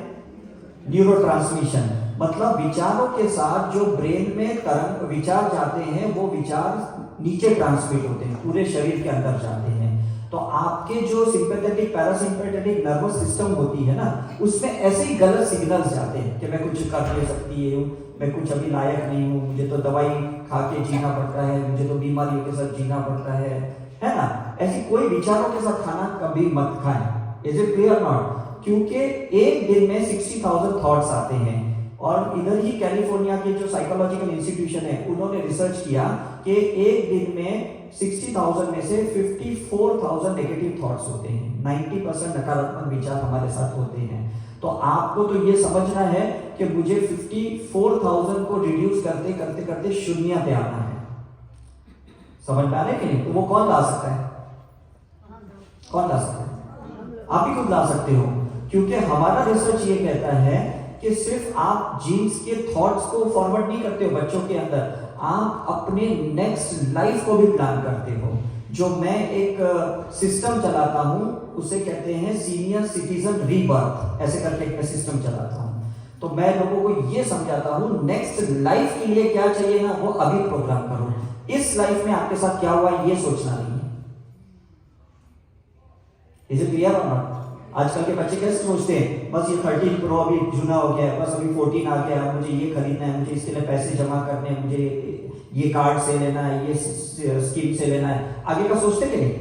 न्यूरोट्रांसमिशन। मतलब विचारों के साथ जो ब्रेन में तरंग विचार जाते हैं, वो विचार नीचे ट्रांसमिट होते हैं, पूरे शरीर के अंदर जाते हैं। तो आपके जो सिंपैथेटिक, पैरासिम्पैथेटिक नर्वस सिस्टम होती है ना, उसमें ऐसे ही गलत सिग्नल्स जाते हैं कि मैं कुछ कर नहीं सकती हूँ, मैं कुछ अभी लायक नहीं हूँ, मुझे तो दवाई खा के जीना पड़ता है, मुझे तो बीमारियों के साथ जीना पड़ता है ना। ऐसी कोई विचारों के साथ खाना कभी मत खाएं। Is it clear not? क्योंकि एक दिन में 60,000 थॉट्स आते हैं, और इधर ही कैलिफोर्निया के जो साइकोलॉजिकल इंस्टीट्यूशन है, उन्होंने रिसर्च किया कि एक दिन में 60,000 में से 54,000 नेगेटिव थॉट्स होते हैं, 90% नकारात्मक विचार हमारे साथ होते हैं। तो आपको तो ये समझना है कि मुझे 54,000 को रिड्यूस करते करते करते शून्य पे आना है। समझ में आ रहा है कि नहीं? तो वो कौन ला सकता है? कौन ला सकता है? आप ही खुद ला सकते हो, क्योंकि हमारा रिसर्च ये कहता है कि सिर्फ आप जीन्स के थॉट्स को फॉरवर्ड नहीं करते हो बच्चों के अंदर, आप अपने नेक्स्ट लाइफ को भी प्लान करते हो। जो मैं एक सिस्टम चलाता हूं, उसे कहते हैं सीनियर सिटीजन रीबर्थ, ऐसे करके एक सिस्टम चलाता हूं। तो मैं लोगों को ये समझाता हूं, नेक्स्ट लाइफ के लिए क्या चाहिए ना, वो अभी प्रोग्राम करो। इस लाइफ में आपके साथ क्या हुआ ये सोचना नहीं है। इज इट क्लियर और नॉट? आजकल के बच्चे कैसे सोचते हैं, बस ये 13 प्रो अभी जूना हो गया है, बस अभी 14 आ गया, मुझे ये खरीदना है, मुझे इसके लिए पैसे जमा करने हैं, मुझे ये कार्ड से लेना है, ये स्कीम से लेना है। आगे का सोचते कि नहीं?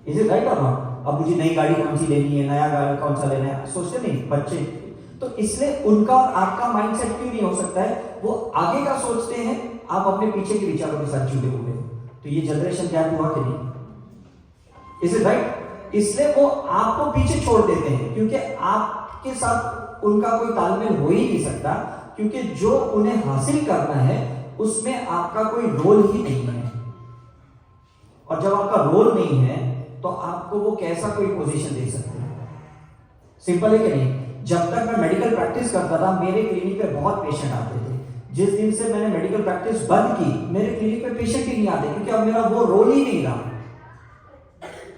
इज इट राइट और नॉट? अब मुझे नई गाड़ी कौन सी लेनी है, नया गाड़ी कौन सा लेना है, सोचते नहीं बच्चे? तो इसलिए उनका और आपका माइंडसेट क्यों नहीं हो सकता है? वो आगे का सोचते हैं, आप अपने पीछे के विचारों के साथ जुड़े हुए हो। तो ये जनरेशन गैप हुआ कि नहीं? Is it right? इसलिए वो आपको पीछे छोड़ देते हैं, क्योंकि आपके साथ उनका कोई तालमेल हो ही नहीं सकता, क्योंकि जो उन्हें हासिल करना है उसमें आपका कोई रोल ही नहीं है। और जब आपका रोल नहीं है तो आपको वो कैसा कोई पोजीशन दे सकते हैं? सिंपल है कि नहीं? जब तक मैं मेडिकल प्रैक्टिस करता था मेरे क्लिनिक पे बहुत पेशेंट आते थे। जिस दिन से मैंने मेडिकल प्रैक्टिस बंद की मेरे क्लिनिक पे पेशेंट ही नहीं आते, क्योंकि अब मेरा वो रोल ही नहीं रहा।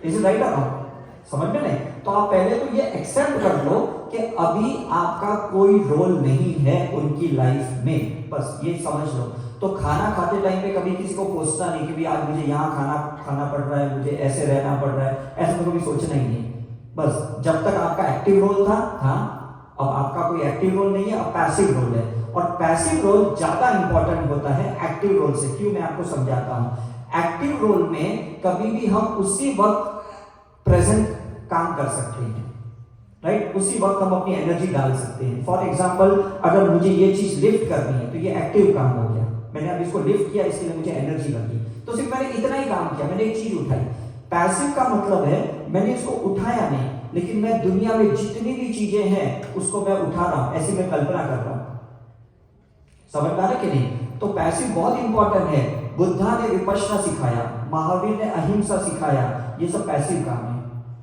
इज इट राइट और नॉट? समझ में नहीं? तो आप पहले तो ये एक्सेप्ट कर लो कि अभी आपका कोई रोल नहीं है उनकी लाइफ में, बस ये समझ लो। तो खाना खाते टाइम पे कभी किसी को पूछता नहीं कि भी आज मुझे यहाँ खाना खाना पड़ रहा है, मुझे ऐसे रहना पड़ रहा है, ऐसा तो कभी सोचना ही नहीं। बस जब तक आपका एक्टिव रोल था, अब आपका कोई एक्टिव रोल नहीं है, अब पैसिव रोल है। और पैसिव रोल ज्यादा इंपॉर्टेंट होता है एक्टिव रोल से। क्यों? मैं आपको समझाता हूं। एक्टिव रोल में कभी भी हम उसी वक्त प्रेजेंट काम कर सकते हैं, राइट? उसी वक्त हम अपनी एनर्जी डाल सकते हैं। फॉर एग्जांपल, अगर मुझे ये चीज लिफ्ट करनी है तो ये एक्टिव काम हो गया, मैंने अब इसको लिफ्ट किया, इसके लिए मुझे एनर्जी लगी, तो सिर्फ मैंने इतना ही काम किया, मैंने एक चीज उठाई। पैसिव का मतलब है मैंने इसको उठाया नहीं, लेकिन मैं दुनिया में जितनी भी चीजें हैं उसको मैं उठा रहा हूं, ऐसी मैं कल्पना कर रहा हूं। समझ पा रहे कि नहीं? तो पैसिव बहुत इंपॉर्टेंट है। बुद्धा ने विपश्यना सिखाया, महावीर ने अहिंसा सिखाया, ये सब पैसिव काम है।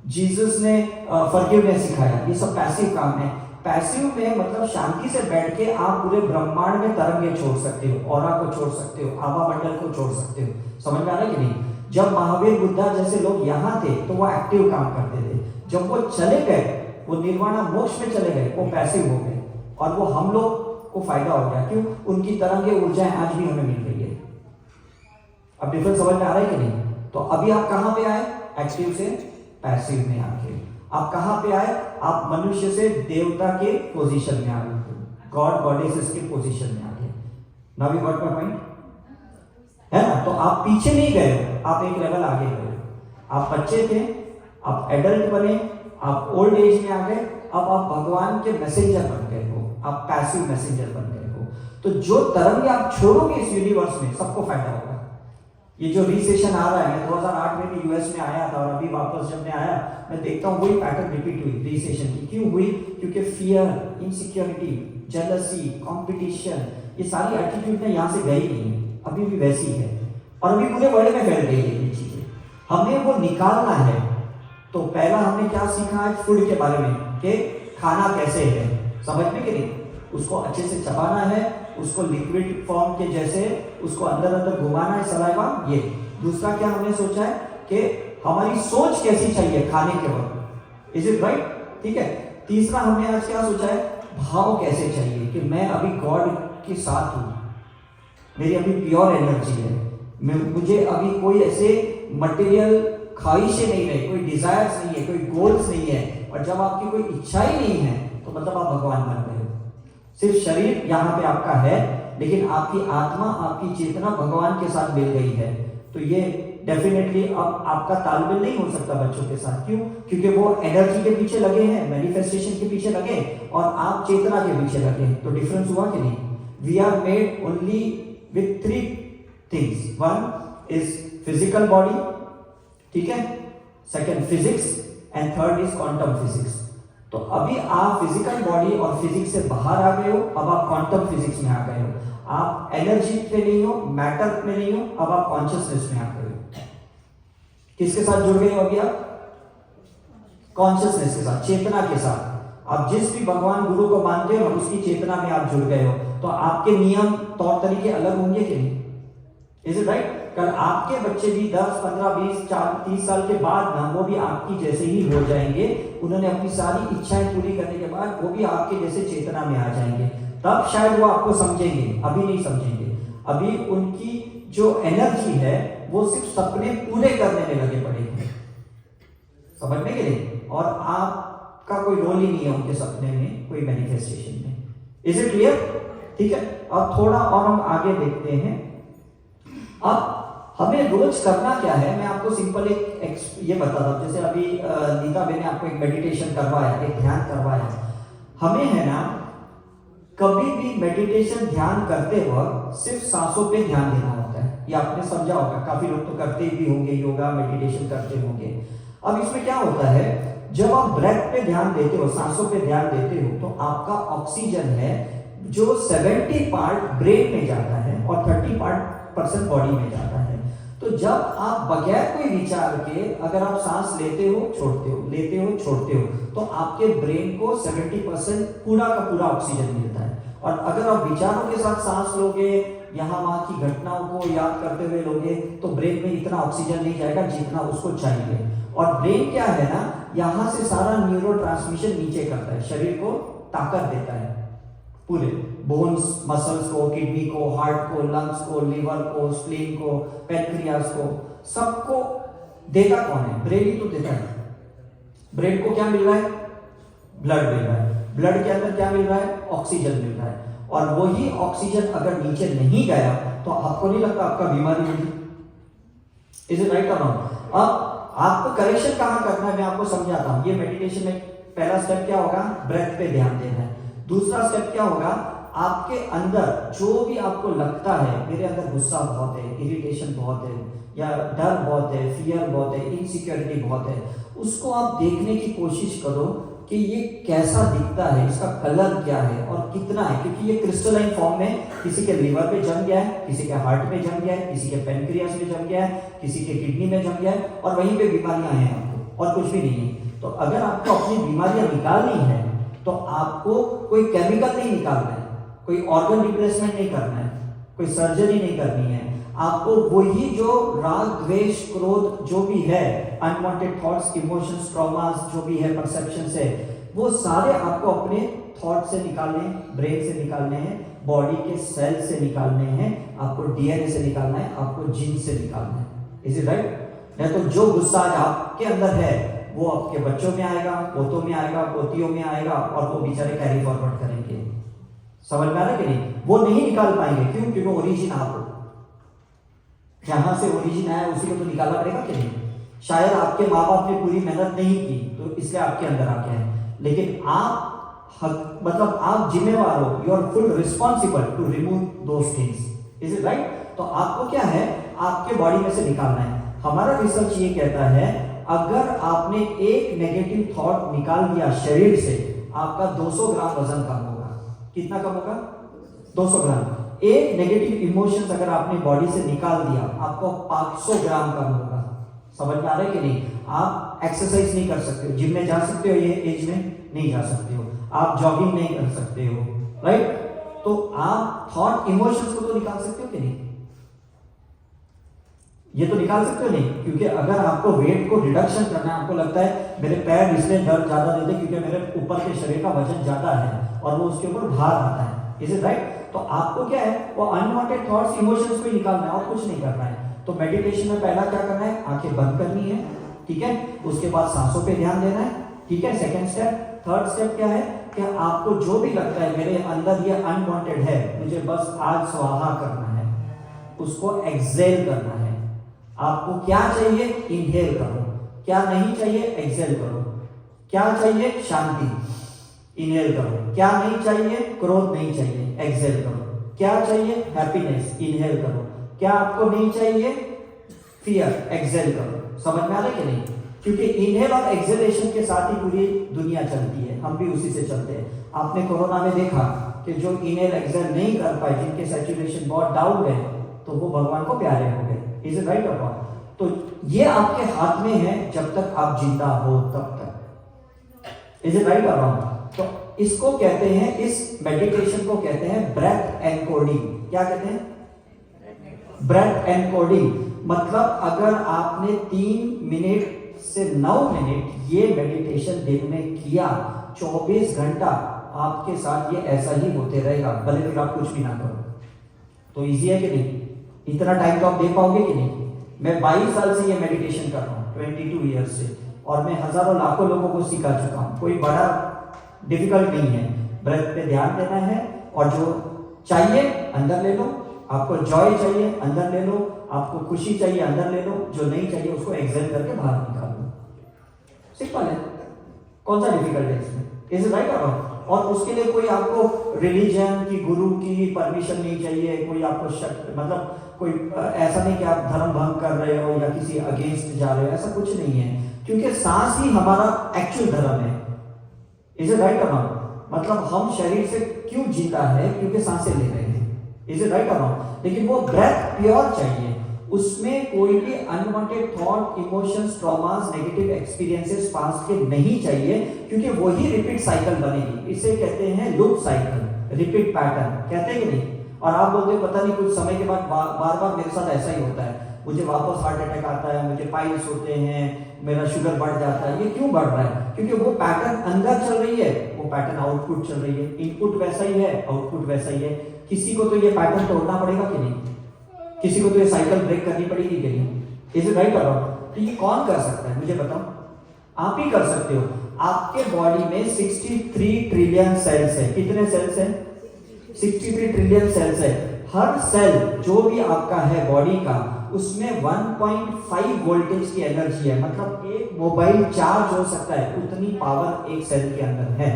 जीसस ने फॉरगिवनेस सिखाया, ये सब पैसिव काम है। पैसिव में मतलब शांति से बैठ के आप पूरे ब्रह्मांड में तरंगे छोड़ सकते हो, ऑरा को छोड़ सकते हो, आभा मंडल को छोड़ सकते हो। समझ में आ रहा है कि नहीं? जब महावीर बुद्धा जैसे लोग यहाँ थे तो वो एक्टिव काम करते थे, जब वो चले गए, वो निर्वाणा मोक्ष में चले गए, वो पैसिव हो गए, और वो हम लोग को फायदा हो गया। क्यों? उनकी तरंगे ऊर्जाएं आज भी हमें मिल रही है। अब डिफरेंस समझ में आ रहा है कि नहीं? तो अभी आप कहां पे आए? एक्टिव से पैसिव में आके आप कहां पे आए? आप मनुष्य से देवता के पोजीशन में आ गए, गॉड गॉडेसेस के पोजीशन में आ गए। Now we got my point, है ना? तो आप पीछे नहीं गए, आप एक लेवल आगे गए। आप बच्चे थे, आप एडल्ट बने, आप ओल्ड एज में आ गए, अब आप भगवान के मैसेंजर बन गए हो, आप पैसिव मैसेंजर बन गए हो। तो जो तरंगे आप छोड़ोगे इस यूनिवर्स में, सबको फायदा होगा। ये जो रिसेशन आ रहा है, मैं 2008 में भी यूएस में आया था, और अभी वापस जब मैं आया मैं देखता हूँ वही पैटर्न रिपीट हुई रिसेशन की। क्यों हुई? क्योंकि फियर, इनसिक्योरिटी, जेलसी, कंपटीशन, ये सारी एटीट्यूड ना यहाँ से गई नहीं है, अभी भी वैसी है, और अभी पूरे वर्ल्ड में फैल गई है ये चीजें। हमें वो निकालना है। तो पहला हमने क्या सीखा है फूड के बारे में, कि खाना कैसे है, समझ में कि नहीं? उसको अच्छे से चबाना है, उसको लिक्विड फॉर्म के जैसे उसको अंदर अंदर घुमाना है, सलाइवा। ये दूसरा क्या हमने सोचा है कि हमारी सोच कैसी चाहिए खाने के वक्त, इज इट राइट? ठीक है। तीसरा हमने आज क्या सोचा है, भाव कैसे चाहिए, कि मैं अभी गॉड के साथ हूं, मेरी अभी प्योर एनर्जी है, मुझे अभी कोई ऐसे मटेरियल ख्वाहिशें नहीं रही, कोई डिजायर्स नहीं है, कोई गोल्स नहीं है। और जब आपकी कोई इच्छा ही नहीं है तो मतलब आप भगवान बन गए हो। सिर्फ शरीर यहाँ पे आपका है, लेकिन आपकी आत्मा, आपकी चेतना भगवान के साथ मिल गई है। तो ये डेफिनेटली अब आपका तालमेल नहीं हो सकता बच्चों के साथ। क्यों? क्योंकि वो एनर्जी के पीछे लगे हैं, मैनिफेस्टेशन के पीछे लगे, और आप चेतना के पीछे लगे। तो डिफरेंस हुआ कि नहीं? We are made only with 3 things. One is physical body, ठीक है, second physics, and third is quantum physics. तो अभी आप फिजिकल बॉडी और फिजिक्स से बाहर आ गए हो, अब आप क्वांटम फिजिक्स में आ गए हो। आप एनर्जी पे नहीं हो, मैटर में नहीं हो, अब आप कॉन्शियसनेस में आ गए हो। किसके साथ जुड़ गए हो अभी आप? कॉन्शियसनेस के साथ, चेतना के साथ। आप जिस भी भगवान गुरु को मानते हो उसकी चेतना में आप जुड़ गए हो। तो आपके नियम तौर तरीके अलग होंगे कि नहीं? Is it right? कल आपके बच्चे भी 10, 15, 20, 30 साल के बाद ना वो भी आपकी जैसे ही हो जाएंगे। उन्होंने अपनी सारी इच्छाएं पूरी करने के बाद वो भी आपके जैसे चेतना में आ जाएंगे। तब शायद वो आपको समझेंगे, अभी नहीं समझेंगे। अभी उनकी जो एनर्जी है वो सिर्फ सपने पूरे करने में लगे पड़े हैं, समझ में कि नहीं? और आपका कोई रोल ही नहीं है उनके सपने में, कोई मैनिफेस्टेशन में। Is it clear? ठीक है। अब थोड़ा और हम आगे देखते हैं। अब हमें रोज करना क्या है, मैं आपको सिंपल एक ये बताता हूं। जैसे अभी नीता बहन ने आपको एक मेडिटेशन करवाया, एक ध्यान करवाया। हमें है ना, कभी भी मेडिटेशन ध्यान करते वक्त सिर्फ सांसों पे ध्यान देना होता है। ये आपने समझा होगा, काफी लोग तो करते भी होंगे, योगा मेडिटेशन करते होंगे। अब इसमें क्या होता है, जब आप ब्रेथ पे ध्यान देते हो, सांसों पे ध्यान देते हो, तो आपका ऑक्सीजन है जो 70 पार्ट ब्रेन में जाता है और 30% बॉडी में जाता है। तो तो जब आप बगैर कोई विचार के अगर आप सांस लेते हो छोड़ते हो, लेते हो छोड़ते हो, तो आपके ब्रेन को 70% पूरा का पूरा ऑक्सीजन मिलता है। और अगर आप विचारों के साथ सांस लोगे, यहाँ वहां की घटनाओं को याद करते हुए लोगे, तो ब्रेन में इतना ऑक्सीजन नहीं जाएगा जितना उसको चाहिए। और ब्रेन क्या है ना, यहाँ से सारा न्यूरोट्रांसमिशन नीचे करता है, शरीर को ताकत देता है, पूरे बोन्स, मसल्स को, किडनी को, हार्ट को, लंग्स को, लिवर को, स्प्लीन को, पैनक्रियास को, सबको देता कौन है? ब्रेन ही तो देता है। ब्रेन को क्या मिल रहा है? ब्लड मिल रहा है। ब्लड के अंदर क्या मिल रहा है? ऑक्सीजन मिल रहा है। और वही ऑक्सीजन अगर नीचे नहीं गया तो आपको नहीं लगता आपका बीमारी होगी? इज इट राइट और रॉन्ग? अब आपको करेक्शन कहां करना है मैं आपको समझाता हूं। ये मेडिटेशन में पहला स्टेप क्या होगा? ब्रेथ पे ध्यान देना है। दूसरा स्टेप क्या होगा? आपके अंदर जो भी आपको लगता है, मेरे अंदर गुस्सा बहुत है, इरिटेशन बहुत है, या डर बहुत है, फियर बहुत है, इनसिक्योरिटी बहुत है, उसको आप देखने की कोशिश करो कि ये कैसा दिखता है, इसका कलर क्या है और कितना है। क्योंकि ये क्रिस्टलाइन फॉर्म में किसी के लिवर पे जम गया है, किसी के हार्ट में जम गया है, किसी के पेनक्रियास में जम गया है, किसी के किडनी में जम गया है, और वहीं पे बीमारियां हैं आपको, और कुछ भी नहीं है। तो अगर आपको अपनी बीमारियां निकालनी है तो आपको कोई केमिकल नहीं निकालना है, कोई ऑर्गन रिप्लेसमेंट नहीं करना है, कोई सर्जरी नहीं करनी है। आपको वही जो राग, द्वेष, क्रोध जो भी है, अनवांटेड थॉट्स, इमोशंस, ट्रॉमास जो भी है, परसेप्शंस है, वो सारे आपको अपने थॉट से निकालने हैं, ब्रेन से निकालने हैं, बॉडी के सेल से निकालने हैं, आपको डीएनए से निकालना है, आपको जीन से निकालना है। Is it right? नहीं तो जो गुस्सा आज आपके अंदर है वो आपके बच्चों में आएगा, पोतों में आएगा, पोतियों में आएगा, और वो बेचारे कैरी फॉरवर्ड करेंगे। समझ में आ रहा कि नहीं? वो नहीं निकाल पाएंगे। क्यों? क्योंकि ओरिजिन आप हो, जहां से ओरिजिन आया उसी को तो निकालना पड़ेगा कि नहीं? शायद आपके माँ बाप ने पूरी मेहनत नहीं की तो इसलिए आपके अंदर आ गया है, लेकिन आप मतलब आप जिम्मेवार हो, you are full responsible to remove those things. Is it right? तो आपको क्या है, आपके बॉडी में से निकालना है। हमारा रिसर्च ये कहता है अगर आपने एक नेगेटिव थॉट निकाल दिया शरीर से, आपका 200 ग्राम वजन कम होगा। कितना कम होगा? 200 ग्राम। एक नेगेटिव इमोशंस अगर आपने बॉडी से निकाल दिया, आपको 500 ग्राम कम होगा। समझ में आ रहा है कि नहीं? आप एक्सरसाइज नहीं कर सकते हो, जिम में जा सकते हो, ये एज में नहीं जा सकते हो, आप जॉगिंग नहीं कर सकते हो, राइट? तो आप थॉट, इमोशंस को तो निकाल सकते हो कि नहीं? ये तो निकाल सकते हो नहीं? क्योंकि अगर आपको वेट को रिडक्शन करना है, आपको लगता है मेरे पैर इसलिए दर्द ज्यादा देते क्योंकि मेरे ऊपर के शरीर का वजन ज्यादा है और वो उसके ऊपर भार आता है। Is it right? तो आपको क्या है, वो अनवांटेड थॉट्स, इमोशंस को ही निकालना है और कुछ नहीं करना है। तो मेडिटेशन में पहला क्या करना है? आंखें बंद करनी है, ठीक है? उसके बाद सांसों पे ध्यान देना है, ठीक है? Second step. थर्ड स्टेप क्या है कि आपको जो भी लगता है मेरे अंदर ये अनवांटेड है, मुझे बस आज स्वाहा करना है, उसको एक्सेल करना है। आपको क्या चाहिए? इनहेल करो। क्या नहीं चाहिए? एक्सेल करो। क्या चाहिए? शांति, इनहेल करो। क्या नहीं चाहिए? क्रोध नहीं चाहिए, एक्सेल करो। क्या चाहिए? हैप्पीनेस, इनहेल करो। क्या आपको नहीं चाहिए? फियर, एक्सेल करो। समझ में आ रहा है कि नहीं? क्योंकि इनहेल और एक्सेलेशन के साथ ही पूरी दुनिया चलती है, हम भी उसी से चलते हैं। आपने कोरोना में देखा कि जो इनहेल एक्सेल नहीं कर पाए, जिनके सैचुरेशन बहुत डाउन गए, तो वो भगवान को प्यारे हो गए। इज इट राइट और रॉन्ग? तो ये आपके हाथ में है जब तक आप जिंदा हो तब तक। इज इट राइट और रॉन्ग? तो इसको कहते हैं, इस मेडिटेशन को कहते हैं ब्रेथ एनकोडिंग। क्या कहते हैं? Breath encoding. मतलब अगर आपने 3 मिनट से 9 मिनट ये मेडिटेशन दिन में किया, 24 घंटा आपके साथ ये ऐसा ही होते रहेगा, भले फिर आप कुछ भी ना करो। तो इजी है कि नहीं? इतना टाइम तो आप दे पाओगे कि नहीं? मैं 22 साल से ये मेडिटेशन कर रहा हूँ, 22 ईयर्स से, और मैं हजारों लाखों लोगों को सिखा चुका हूँ। कोई बड़ा डिफिकल्ट नहीं है। ब्रेथ पे ध्यान देना है, और जो चाहिए अंदर ले लो, आपको जॉय चाहिए अंदर ले लो, आपको खुशी चाहिए अंदर ले लो, जो नहीं चाहिए उसको एक्सेल करके बाहर निकाल लो। सिंपल है। कौन सा डिफिकल्ट है इसमें? इज इट राइट और रॉन्ग? और उसके लिए कोई आपको रिलीजन की, गुरु की परमिशन नहीं चाहिए, कोई आपको मतलब कोई ऐसा नहीं कि आप धर्म भंग कर रहे हो या किसी अगेंस्ट जा रहे हो, ऐसा कुछ नहीं है। क्योंकि सांस ही हमारा एक्चुअल धर्म है। इज इट राइट और रॉन्ग? मतलब हम शरीर से क्यों जीता है? क्योंकि सांसें ले रहे हैं। इज इट राइट और रॉन्ग? लेकिन वो ब्रेथ प्योर चाहिए, उसमें कोई भी unwanted thought, emotions, traumas, negative experiences past के नहीं चाहिए, क्योंकि वही रिपीट साइकिल बनेगी। इसे कहते हैं लूप साइकिल, रिपीट पैटर्न, कहते हैं कि नहीं। और आप बोलते हो पता नहीं कुछ समय के बाद बार बार मेरे साथ ऐसा ही होता है, मुझे वापस हार्ट अटैक आता है, मुझे पाइल्स होते हैं, मेरा शुगर बढ़ जाता है। ये क्यों बढ़ रहा है? क्योंकि वो पैटर्न अंदर चल रही है, वो पैटर्न आउटपुट चल रही है। इनपुट वैसा ही है, आउटपुट वैसा ही है। किसी को तो ये पैटर्न तोड़ना पड़ेगा कि नहीं? किसी को तो ये साइकिल ब्रेक करनी पड़ेगी कि नहीं? Is it right? तो ये कौन कर सकता है मुझे बताओ? आप ही कर सकते हो। आपके बॉडी में 63 ट्रिलियन सेल्स है। कितने सेल्स हैं? 63 ट्रिलियन सेल्स है। हर सेल जो भी आपका है बॉडी का, उसमें 1.5 वोल्टेज की एनर्जी है। मतलब एक मोबाइल चार्ज हो सकता है, उतनी पावर एक सेल के अंदर है।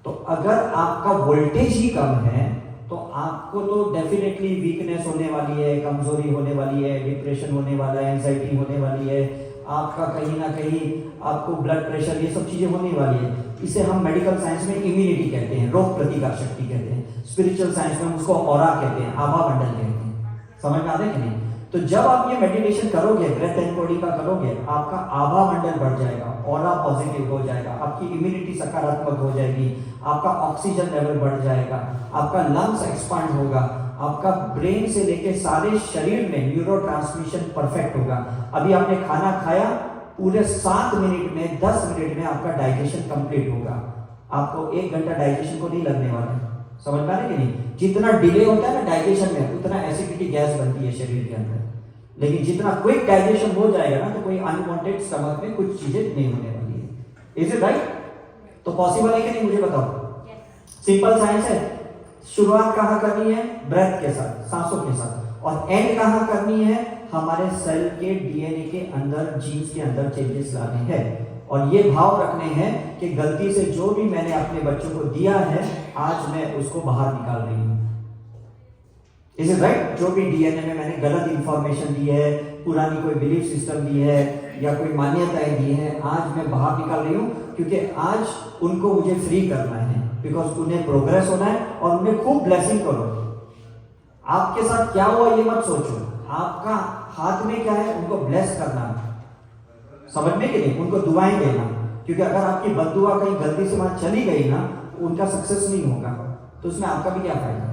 तो अगर आपका वोल्टेज ही कम है तो आपको तो डेफिनेटली वीकनेस होने वाली है, कमजोरी होने वाली है, डिप्रेशन होने वाला है, एंजाइटी होने वाली है, आपका कहीं ना कहीं आपको ब्लड प्रेशर, ये सब चीजें होने वाली है। इसे हम मेडिकल साइंस में इम्यूनिटी कहते हैं, रोग प्रतिकार शक्ति कहते हैं। स्पिरिचुअल साइंस में हम उसको ऑरा कहते हैं, आभा मंडल कहते हैं। समझ में आता है कि नहीं? तो जब आप ये मेडिटेशन करोगे, ब्रेथ एंड बॉडी का करोगे, आपका आभा मंडल बढ़ जाएगा, ऑरा पॉजिटिव हो जाएगा, आपकी इम्यूनिटी सकारात्मक हो जाएगी, आपका ऑक्सीजन लेवल बढ़ जाएगा, आपका लंग्स एक्सपांड होगा, आपका ब्रेन से लेके सारे शरीर में न्यूरोट्रांसमिशन परफेक्ट होगा। अभी आपने खाना खाया, पूरे 7 मिनट में, 10 मिनट में आपका डाइजेशन कंप्लीट होगा। आपको 1 घंटा डाइजेशन को नहीं लगने वाला है। समझ पा रहे कि नहीं? जितना डिले होता है ना डाइजेशन में, उतना एसिडिटी गैस बनती है शरीर के अंदर। लेकिन जितना क्विक डाइजेशन हो जाएगा ना, तो कोई अनवांटेड स्टमक में कुछ चीजें नहीं होने वाली है। Is it right? तो पॉसिबल है कि नहीं मुझे बताओ। सिंपल साइंस है। शुरुआत कहाँ करनी है? ब्रेथ के साथ, सांसों के साथ। और एंड कहाँ करनी है? हमारे सेल के डीएनए के अंदर, जीन्स के अंदर चेंजेस लाने हैं। और ये भाव रखने हैं कि गलती से जो भी मैंने अपने बच्चों को दिया है, आज मैं उसको बाहर निकाल रही हूं। Is it right? जो भी डीएनए में मैंने गलत इंफॉर्मेशन दी है, पुरानी कोई बिलीफ सिस्टम दी है या कोई मान्यताएं दी है, आज मैं बाहर निकाल रही हूं। क्योंकि आज उनको मुझे फ्री करना है, बिकॉज उन्हें प्रोग्रेस होना है और उन्हें खूब ब्लेसिंग करो। आपके साथ क्या हुआ ये मत सोचो, आपका हाथ में क्या है, उनको ब्लेस करना। समझने के लिए उनको दुआएं देना, क्योंकि अगर आपकी बद्दुआ कहीं गलती से वहां चली गई ना, उनका सक्सेस नहीं होगा, तो उसमें आपका भी क्या फायदा?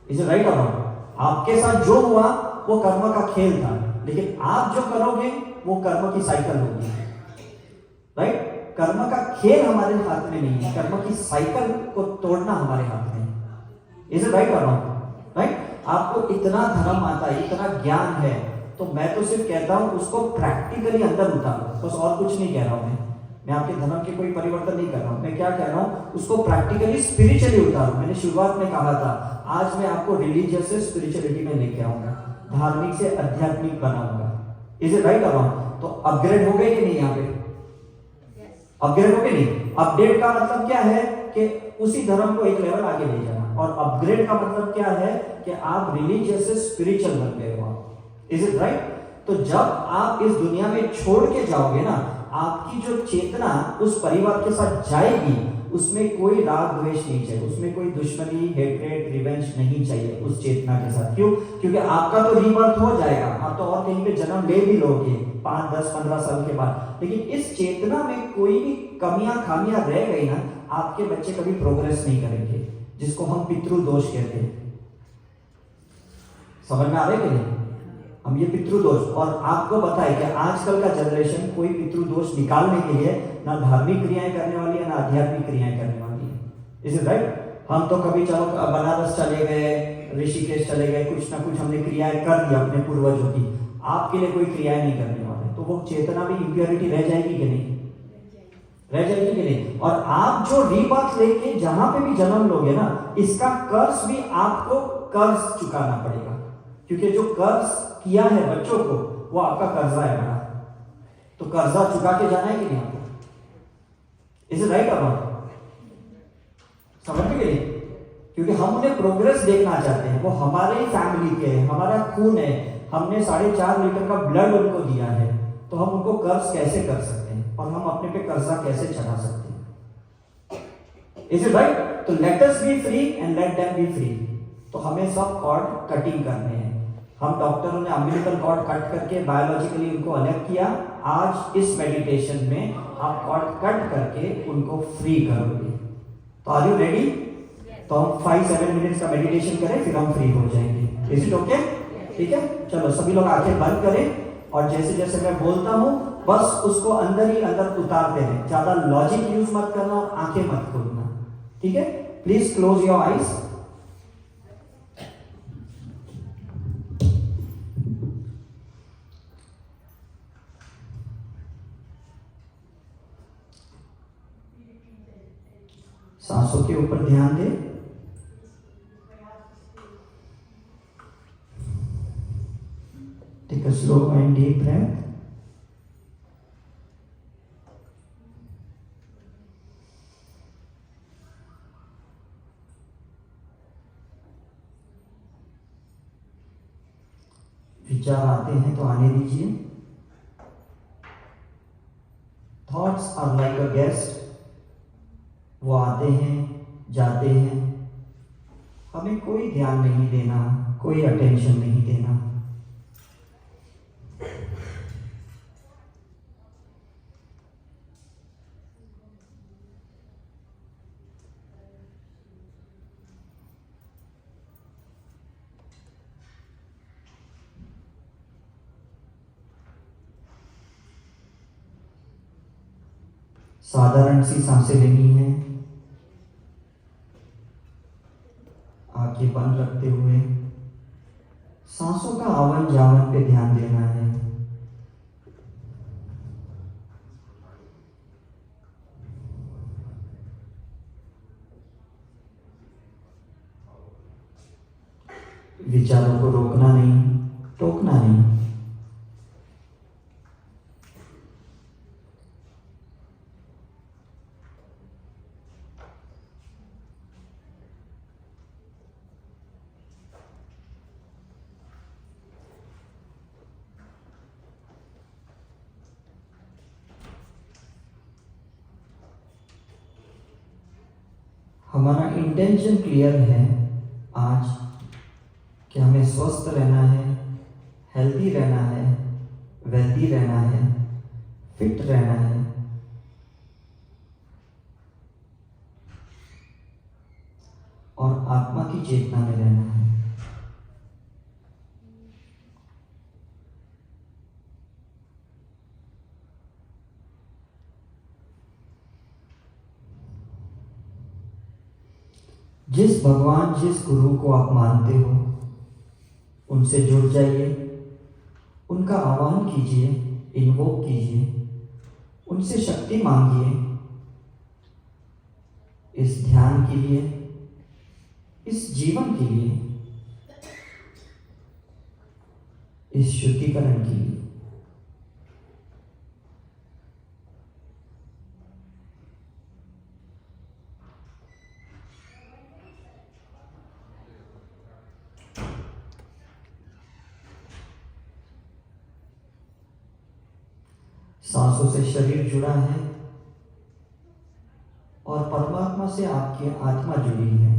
इज इट राइट और रॉन्ग? आपके साथ जो हुआ वो कर्म का खेल था, लेकिन आप जो करोगे वो कर्म की साइकिल होगी। राइट? कर्म का खेल हमारे हाथ में नहीं है, कर्म की साइकिल को तोड़ना हमारे हाथ में है। इज इट राइट और रॉन्ग? राइट? आपको इतना धर्म आता है, इतना ज्ञान है, तो मैं तो सिर्फ कहता हूं उसको प्रैक्टिकली अंदर उतारो, बस और कुछ नहीं कह रहा हूं मैं आपके धर्म के कोई परिवर्तन नहीं कर रहा हूं। मैं क्या कह रहा हूं, उसको प्रैक्टिकली स्पिरिचुअली उतारो। मैंने शुरुआत में कहा था, आज मैं आपको रिलीजियस से स्पिरिचुअलिटी में लेके आऊंगा, धार्मिक से आध्यात्मिक बनाऊंगा। इज इट राइट और रॉन्ग? तो अपग्रेड हो गए कि नहीं? यहाँ पे अपग्रेड हो गए नहीं? अपडेट का मतलब क्या है कि उसी धर्म को एक लेवल आगे ले जाना, और अपग्रेड का मतलब क्या है कि आप रिलीजियस से स्पिरिचुअल बन गए हो। Is it right? तो जब आप इस दुनिया में छोड़ के जाओगे ना, आपकी जो चेतना उस परिवार के साथ जाएगी, उसमें कोई राग द्वेष नहीं चाहिए, उसमें कोई दुश्मनी, हेट्रेड, रिवेंज नहीं चाहिए उस चेतना के साथ। क्यों? क्योंकि आपका तो रीबर्थ हो जाएगा, आप तो और कहीं पे जन्म ले भी लोगे 5, 10, 15 साल के बाद, लेकिन इस चेतना में कोई भी कमियां, खामियां रह गई ना, आपके बच्चे कभी प्रोग्रेस नहीं करेंगे, जिसको हम पितृदोष कहते हैं। समझ में आ रहे कि नहीं? हम ये पितृदोष, और आपको बताए कि आजकल का जनरेशन कोई पितृदोष निकालने के लिए ना धार्मिक क्रियाएं करने वाली है, ना आध्यात्मिक क्रियाएं करने वाली है। Is it right? हम तो कभी चलो बनारस चले गए, ऋषिकेश चले गए, कुछ ना कुछ हमने क्रियाएं कर दी अपने पूर्वजों की। आपके लिए कोई क्रियाएं नहीं करने वाले, तो वो चेतना भी इंप्योरिटी रह जाएगी कि नहीं? रह जाएगी कि नहीं? और आप जो रीबर्थ लेके जहां पे भी जन्म लोगे ना, इसका कर्ज भी आपको कर्ज चुकाना पड़ेगा, क्योंकि जो कर्ज किया है बच्चों को, वो आपका कर्जा है बड़ा, तो कर्जा चुका के जाना है कि नहीं आपको? इज इट राइट और नॉट? समझ गए? क्योंकि हम उन्हें प्रोग्रेस देखना चाहते हैं, वो हमारे ही फैमिली के हैं, हमारा खून है, हमने 4.5 लीटर का ब्लड उनको दिया है, तो हम उनको कर्ज कैसे कर सकते हैं, और हम अपने पे कर्जा कैसे चढ़ा सकते हैं? Is it right? तो let us be free and let them be free. तो हमें सब कॉर्ड कटिंग करने हैं, हम डॉक्टरों ने अम्बिलिकल कॉर्ड कट करके बायोलॉजिकली उनको अलग किया। आज इस मेडिटेशन में आप कॉर्ड कट करके उनको फ्री करोगे। तो आर यू रेडी? तो हम 5-7 मिनट्स का मेडिटेशन करें, फिर हम फ्री हो जाएंगे। Is it okay? ठीक है, चलो सभी लोग आंखें बंद करें और जैसे जैसे मैं बोलता हूं बस उसको अंदर ही अंदर उतारते रहें। ज्यादा लॉजिक यूज मत करना, आंखें मत खोलना। ठीक है, प्लीज क्लोज योर आईज। सांसों के ऊपर ध्यान दें। Take a slow and deep breath. विचार आते हैं तो आने दीजिए। Thoughts are like a guest, वो आते हैं जाते हैं, हमें कोई ध्यान नहीं देना, कोई अटेंशन नहीं देना। साधारण सी सांसें लेनी है, आंखें बंद रखते हुए सांसों का आवन जावन पे ध्यान देना है। विचारों को रोकना नहीं, टोकना नहीं। हमारा इंटेंशन क्लियर है आज कि हमें स्वस्थ रहना है, हेल्दी रहना है, वेल्दी रहना है, फिट रहना है। और आत्मा की चेतना में रहना है। जिस भगवान, जिस गुरु को आप मानते हो उनसे जुड़ जाइए, उनका आह्वान कीजिए, इन्वोक कीजिए, उनसे शक्ति मांगिए इस ध्यान के लिए, इस जीवन के लिए, इस शुद्धिकरण के लिए। सांसों से शरीर जुड़ा है और परमात्मा से आपकी आत्मा जुड़ी है।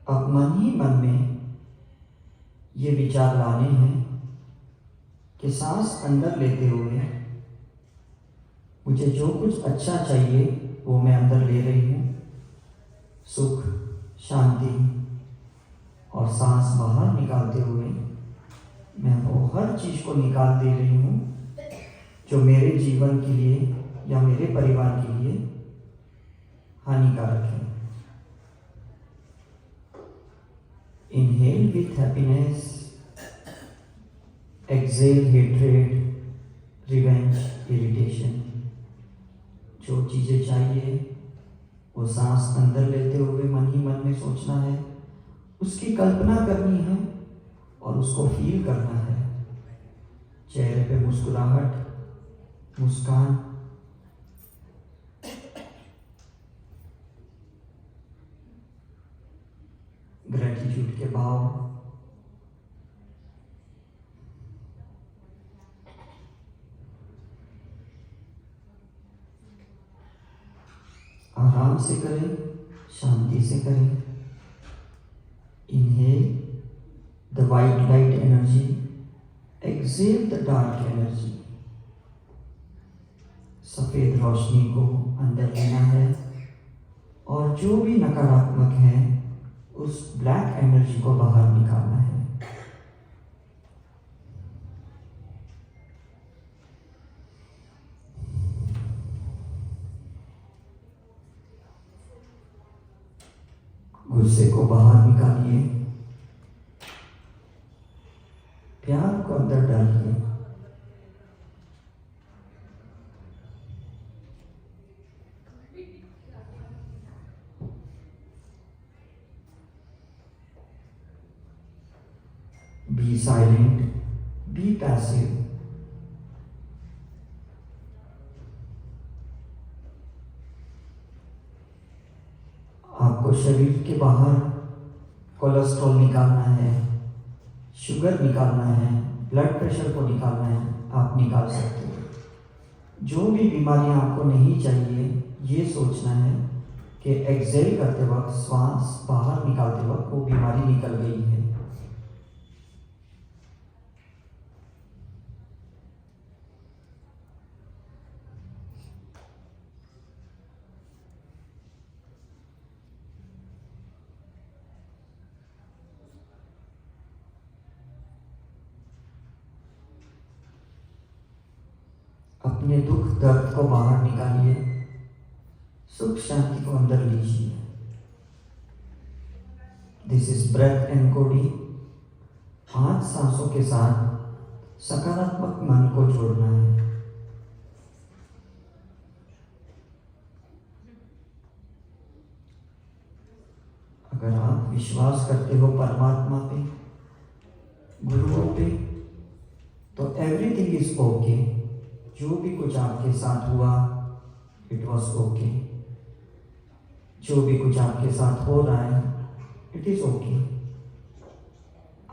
अब मन ही मन में ये विचार लाने हैं कि सांस अंदर लेते हुए मुझे जो कुछ अच्छा चाहिए वो मैं अंदर ले रही हूँ, सुख, शांति। और सांस बाहर निकालते हुए मैं वो हर चीज को निकाल दे रही हूँ जो मेरे जीवन के लिए या मेरे परिवार के लिए हानिकारक है। Inhale with happiness, exhale hatred, revenge, irritation। जो चीजें चाहिए वो सांस अंदर लेते हुए मन ही मन में सोचना है, उसकी कल्पना करनी है और उसको फील करना है। चेहरे पे मुस्कुराहट, मुस्कान, ग्रेटिट्यूड के भाव।
आराम से करें, शांति से करें। Inhale the white light energy, exhale the dark energy. सफेद रोशनी को अंदर लेना है और जो भी नकारात्मक है उस ब्लैक एनर्जी को बाहर निकालना है। गुस्से को बाहर निकालिए, प्यार को अंदर डालिए। Be silent, be passive. आपको शरीर के बाहर कोलेस्ट्रॉल निकालना है, शुगर निकालना है, ब्लड प्रेशर को निकालना है, आप निकाल सकते हो। जो भी बीमारियां आपको नहीं चाहिए, ये सोचना है कि एक्सेल करते वक्त, श्वास बाहर निकालते वक्त वो बीमारी निकल गई है। अपने दुख दर्द को बाहर निकालिए, सुख शांति को अंदर लीजिए। This is breath encoding. 5 सांसों के साथ सकारात्मक मन को जोड़ना है। अगर आप विश्वास करते हो परमात्मा पे, गुरुओं पे, तो एवरीथिंग इज ओके। जो भी कुछ आपके साथ हुआ, इट वॉज ओके। जो भी कुछ आपके साथ हो रहा है, इट इज ओके।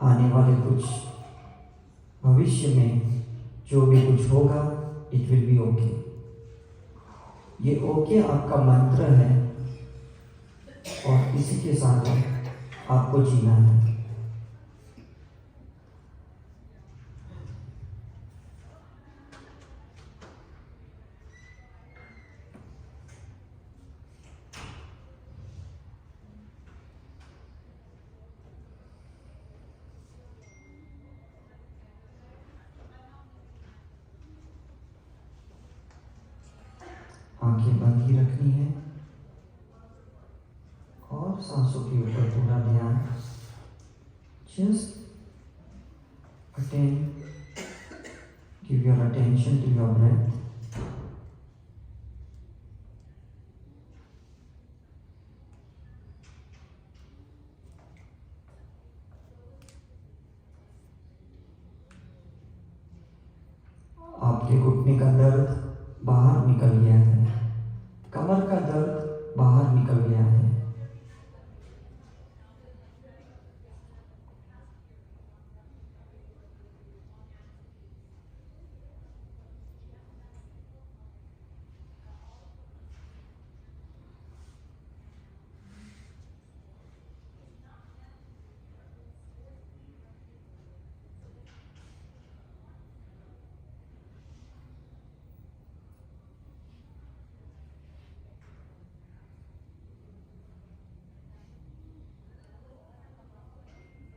आने वाले कुछ भविष्य में जो भी कुछ होगा, इट विल बी ओके। ये ओके आपका मंत्र है और इसी के साथ आपको जीना है। आंखें बंद ही रखनी है और सांसों के ऊपर पूरा ध्यान। Just attend, give your attention to your breath. आपके घुटने का दर्द बाहर निकल गया है, कमर का दर्द बाहर निकल गया है।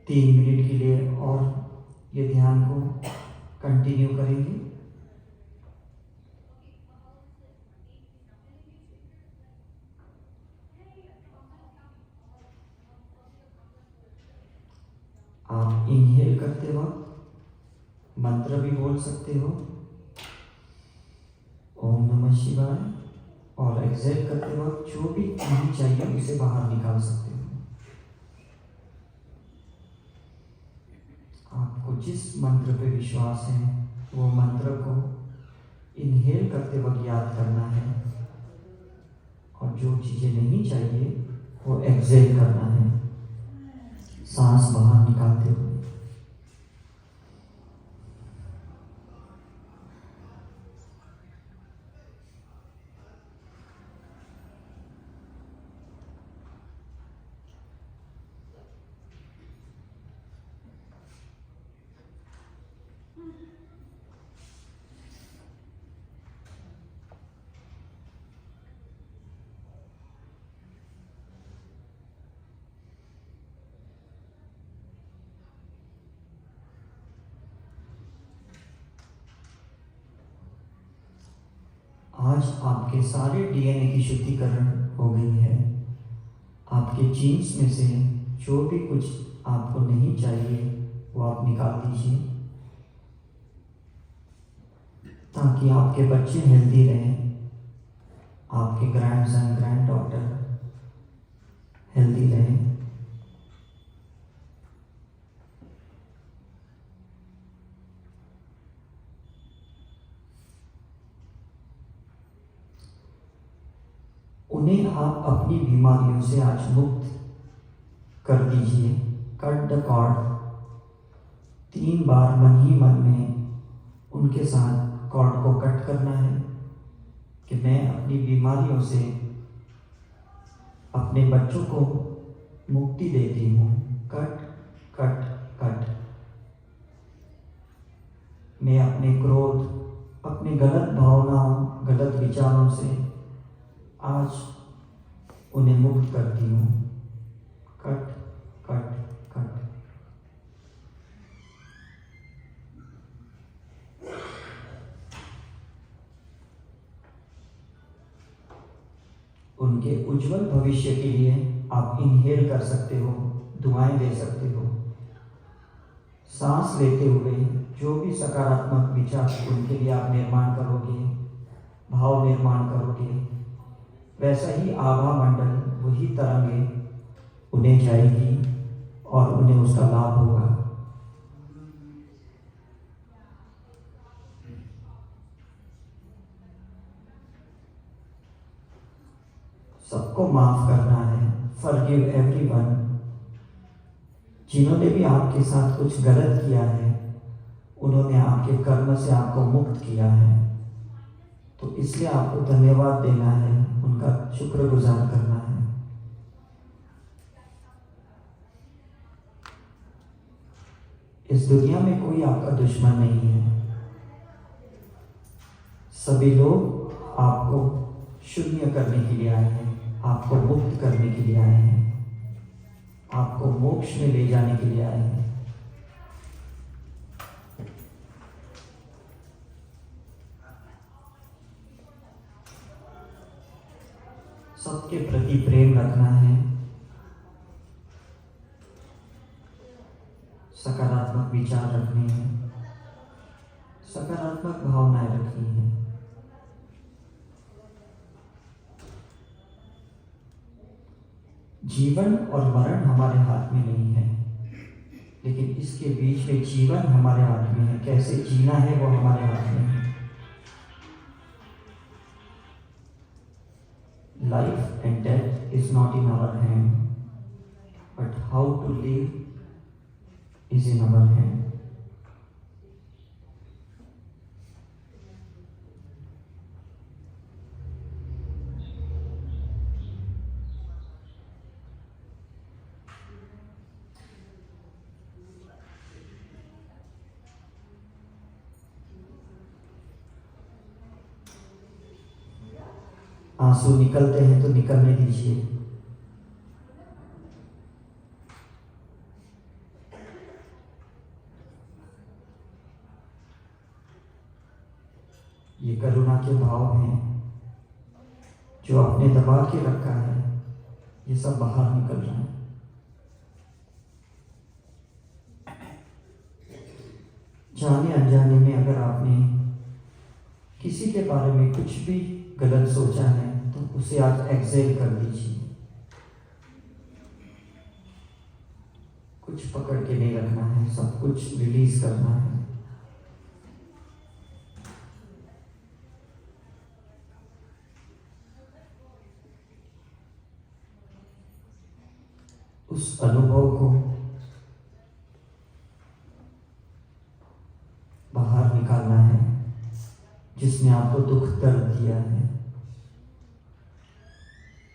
तीन मिनट के लिए और ये ध्यान को कंटिन्यू करेंगे। आप इनहेल करते वक्त मंत्र भी बोल सकते हो, ओम नमः शिवाय, और एक्सेल करते वक्त जो भी नहीं चाहिए उसे बाहर निकाल सकते हो। आपको जिस मंत्र पे विश्वास है वो मंत्र को इनहेल करते वक्त याद करना है और जो चीजें नहीं चाहिए वो एक्सेल करना है, सांस बाहर निकालते हुए। आज आपके सारे डीएनए की शुद्धिकरण हो गई है। आपके जीन्स में से जो भी कुछ आपको नहीं चाहिए वो आप निकाल दीजिए, ताकि आपके बच्चे हेल्दी रहें, आपके ग्रैंडसन ग्रैंड डॉटर हेल्दी रहें। उन्हें आप अपनी बीमारियों से आज मुक्त कर दीजिए। Cut the cord. 3 बार मन ही मन में उनके साथ कॉर्ड को कट करना है कि मैं अपनी बीमारियों से अपने बच्चों को मुक्ति देती हूँ। Cut cut cut. मैं अपने क्रोध, अपने गलत भावनाओं, गलत विचारों से आज उन्हें मुक्त करती हूँ। Cut cut cut. उनके उज्जवल भविष्य के लिए आप इनहेल कर सकते हो, दुआएं दे सकते हो। सांस लेते हुए जो भी सकारात्मक विचार उनके लिए आप निर्माण करोगे, भाव निर्माण करोगे, वैसा ही आभा मंडल, वही तरंगे उन्हें जाएगी और उन्हें उसका लाभ होगा। सबको माफ करना है। Forgive everyone. जिन्होंने भी आपके साथ कुछ गलत किया है, उन्होंने आपके कर्म से आपको मुक्त किया है, तो इसलिए आपको धन्यवाद देना है, उनका शुक्रगुजार करना है। इस दुनिया में कोई आपका दुश्मन नहीं है। सभी लोग आपको शून्य करने के लिए आए हैं, आपको मुक्त करने के लिए आए हैं, आपको मोक्ष में ले जाने के लिए आए हैं। सबके प्रति प्रेम रखना है, सकारात्मक विचार रखने हैं, सकारात्मक भावनाएं रखनी है। जीवन और मरण हमारे हाथ में नहीं है, लेकिन इसके बीच में जीवन हमारे हाथ में है। कैसे जीना है वो हमारे हाथ में है। Life and death is not in our hand, but how to live is in our hand. आंसू निकलते हैं तो निकलने दीजिए। ये करुणा के भाव हैं जो आपने दबा के रखा है, ये सब बाहर निकल रहा है। जाने अनजाने में अगर आपने किसी के बारे में कुछ भी गलत सोचा है तो उसे आज एक्सेल कर दीजिए। कुछ पकड़ के नहीं रखना है, सब कुछ रिलीज करना है। उस अनुभव को बाहर निकालना है जिसने आपको दुख दर्द दिया है।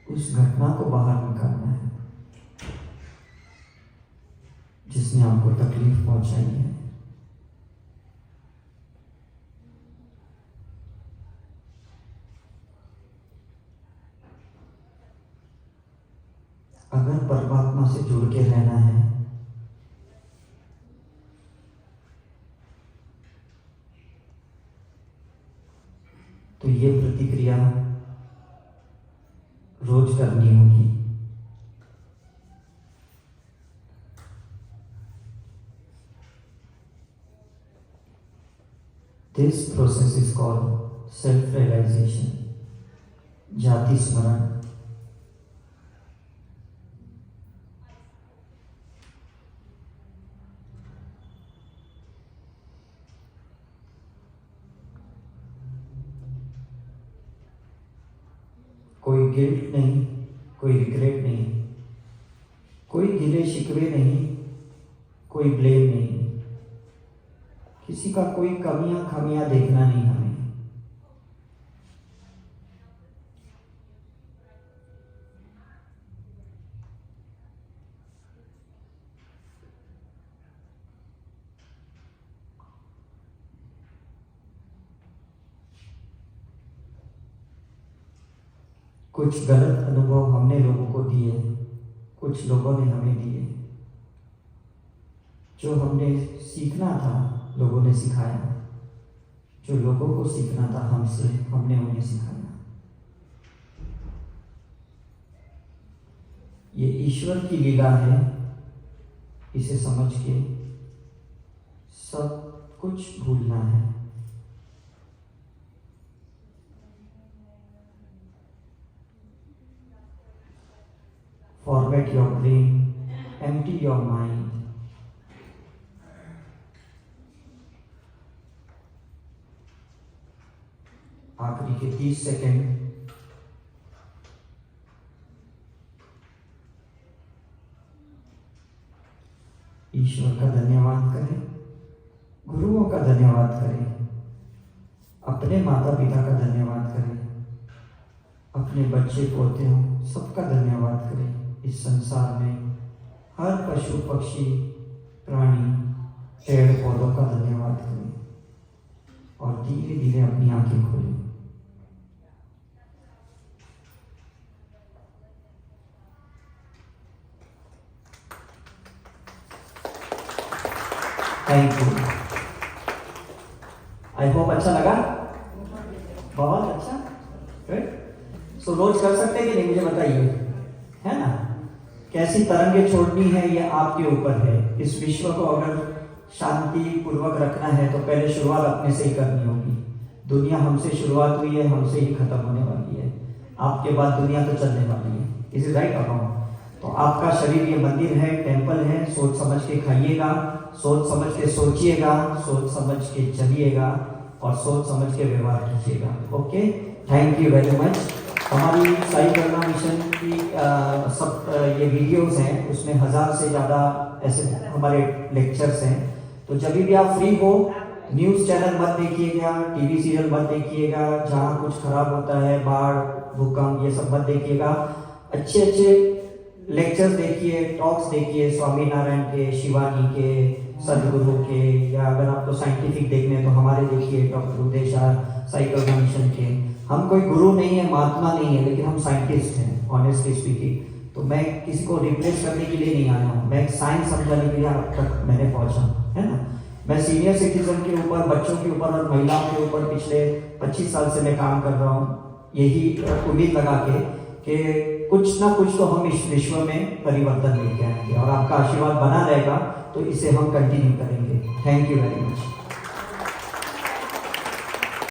उस घटना को बाहर निकालना है जिसने आपको तकलीफ पहुंचाई है। अगर परमात्मा से जुड़ के रहना है तो ये प्रतिक्रिया रोज करनी होगी। This process is called self-realization, जाति स्मरण। कोई गिल्ट नहीं, कोई रिग्रेट नहीं, कोई गिले शिकवे नहीं, कोई ब्लेम नहीं, किसी का कोई कमियां खामियां देखना नहीं हमें। कुछ गलत अनुभव हमने लोगों को दिए, कुछ लोगों ने हमें दिए। जो हमने सीखना था लोगों ने सिखाया, जो लोगों को सीखना था हमसे हमने उन्हें सिखाया। ये ईश्वर की लीला है, इसे समझ के सब कुछ भूलना है। Forget your brain, empty your mind. आखिरी के 30 सेकंड ईश्वर का धन्यवाद करें, गुरुओं का धन्यवाद करें, अपने माता पिता का धन्यवाद करें, अपने बच्चे पोते सबका धन्यवाद करें। इस संसार में हर पशु पक्षी प्राणी पेड़ पौधों का धन्यवाद करें और धीरे धीरे अपनी आंखें खोलें। Thank you. आई होप अच्छा लगा, बहुत अच्छा, गुड। सो रोज कर सकते हैं कि नहीं मुझे बताइए, है ना। कैसी तरंगे छोड़नी है ये आपके ऊपर है। इस विश्व को अगर शांति पूर्वक रखना है तो पहले शुरुआत अपने से ही करनी होगी। दुनिया हमसे शुरुआत हुई है, हमसे ही खत्म होने वाली है। आपके बाद दुनिया तो चलने वाली है। Is it right account? तो आपका शरीर ये मंदिर है, टेम्पल है। सोच समझ के खाइएगा, सोच समझ के सोचिएगा, सोच समझ के चलिएगा और सोच समझ के व्यवहार कीजिएगा। Okay, thank you very much. हमारी साई करुणा मिशन की सब ये वीडियोस हैं, उसमें 1000 से ज़्यादा ऐसे हमारे लेक्चर्स हैं। तो जब भी आप फ्री हो, न्यूज़ चैनल मत देखिएगा, टीवी सीरियल मत देखिएगा, जहाँ कुछ खराब होता है, बाढ़ भूकंप ये सब मत देखिएगा। अच्छे अच्छे लेक्चर्स देखिए, टॉक्स देखिए, स्वामी नारायण के, शिवानी के, सदगुरु के, या अगर आपको साइंटिफिक देखने तो हमारे देखिए डॉक्टर उदय शाह, साई करुणा मिशन के। हम कोई गुरु नहीं है, महात्मा नहीं है, लेकिन हम साइंटिस्ट हैं, ऑनेस्टली स्पीकिंग। तो मैं किसी को रिप्लेस करने के लिए नहीं आया हूँ, मैं साइंस समझाने के लिए अब तक मैंने पहुँचा, है ना। मैं सीनियर सिटीजन के ऊपर, बच्चों के ऊपर और महिलाओं के ऊपर पिछले 25 साल से मैं काम कर रहा हूँ, यही उम्मीद लगा के कि कुछ ना कुछ तो हम इस विश्व में परिवर्तन लेके आएंगे और आपका आशीर्वाद बना रहेगा, तो इसे हम कंटिन्यू करेंगे। Thank you very much.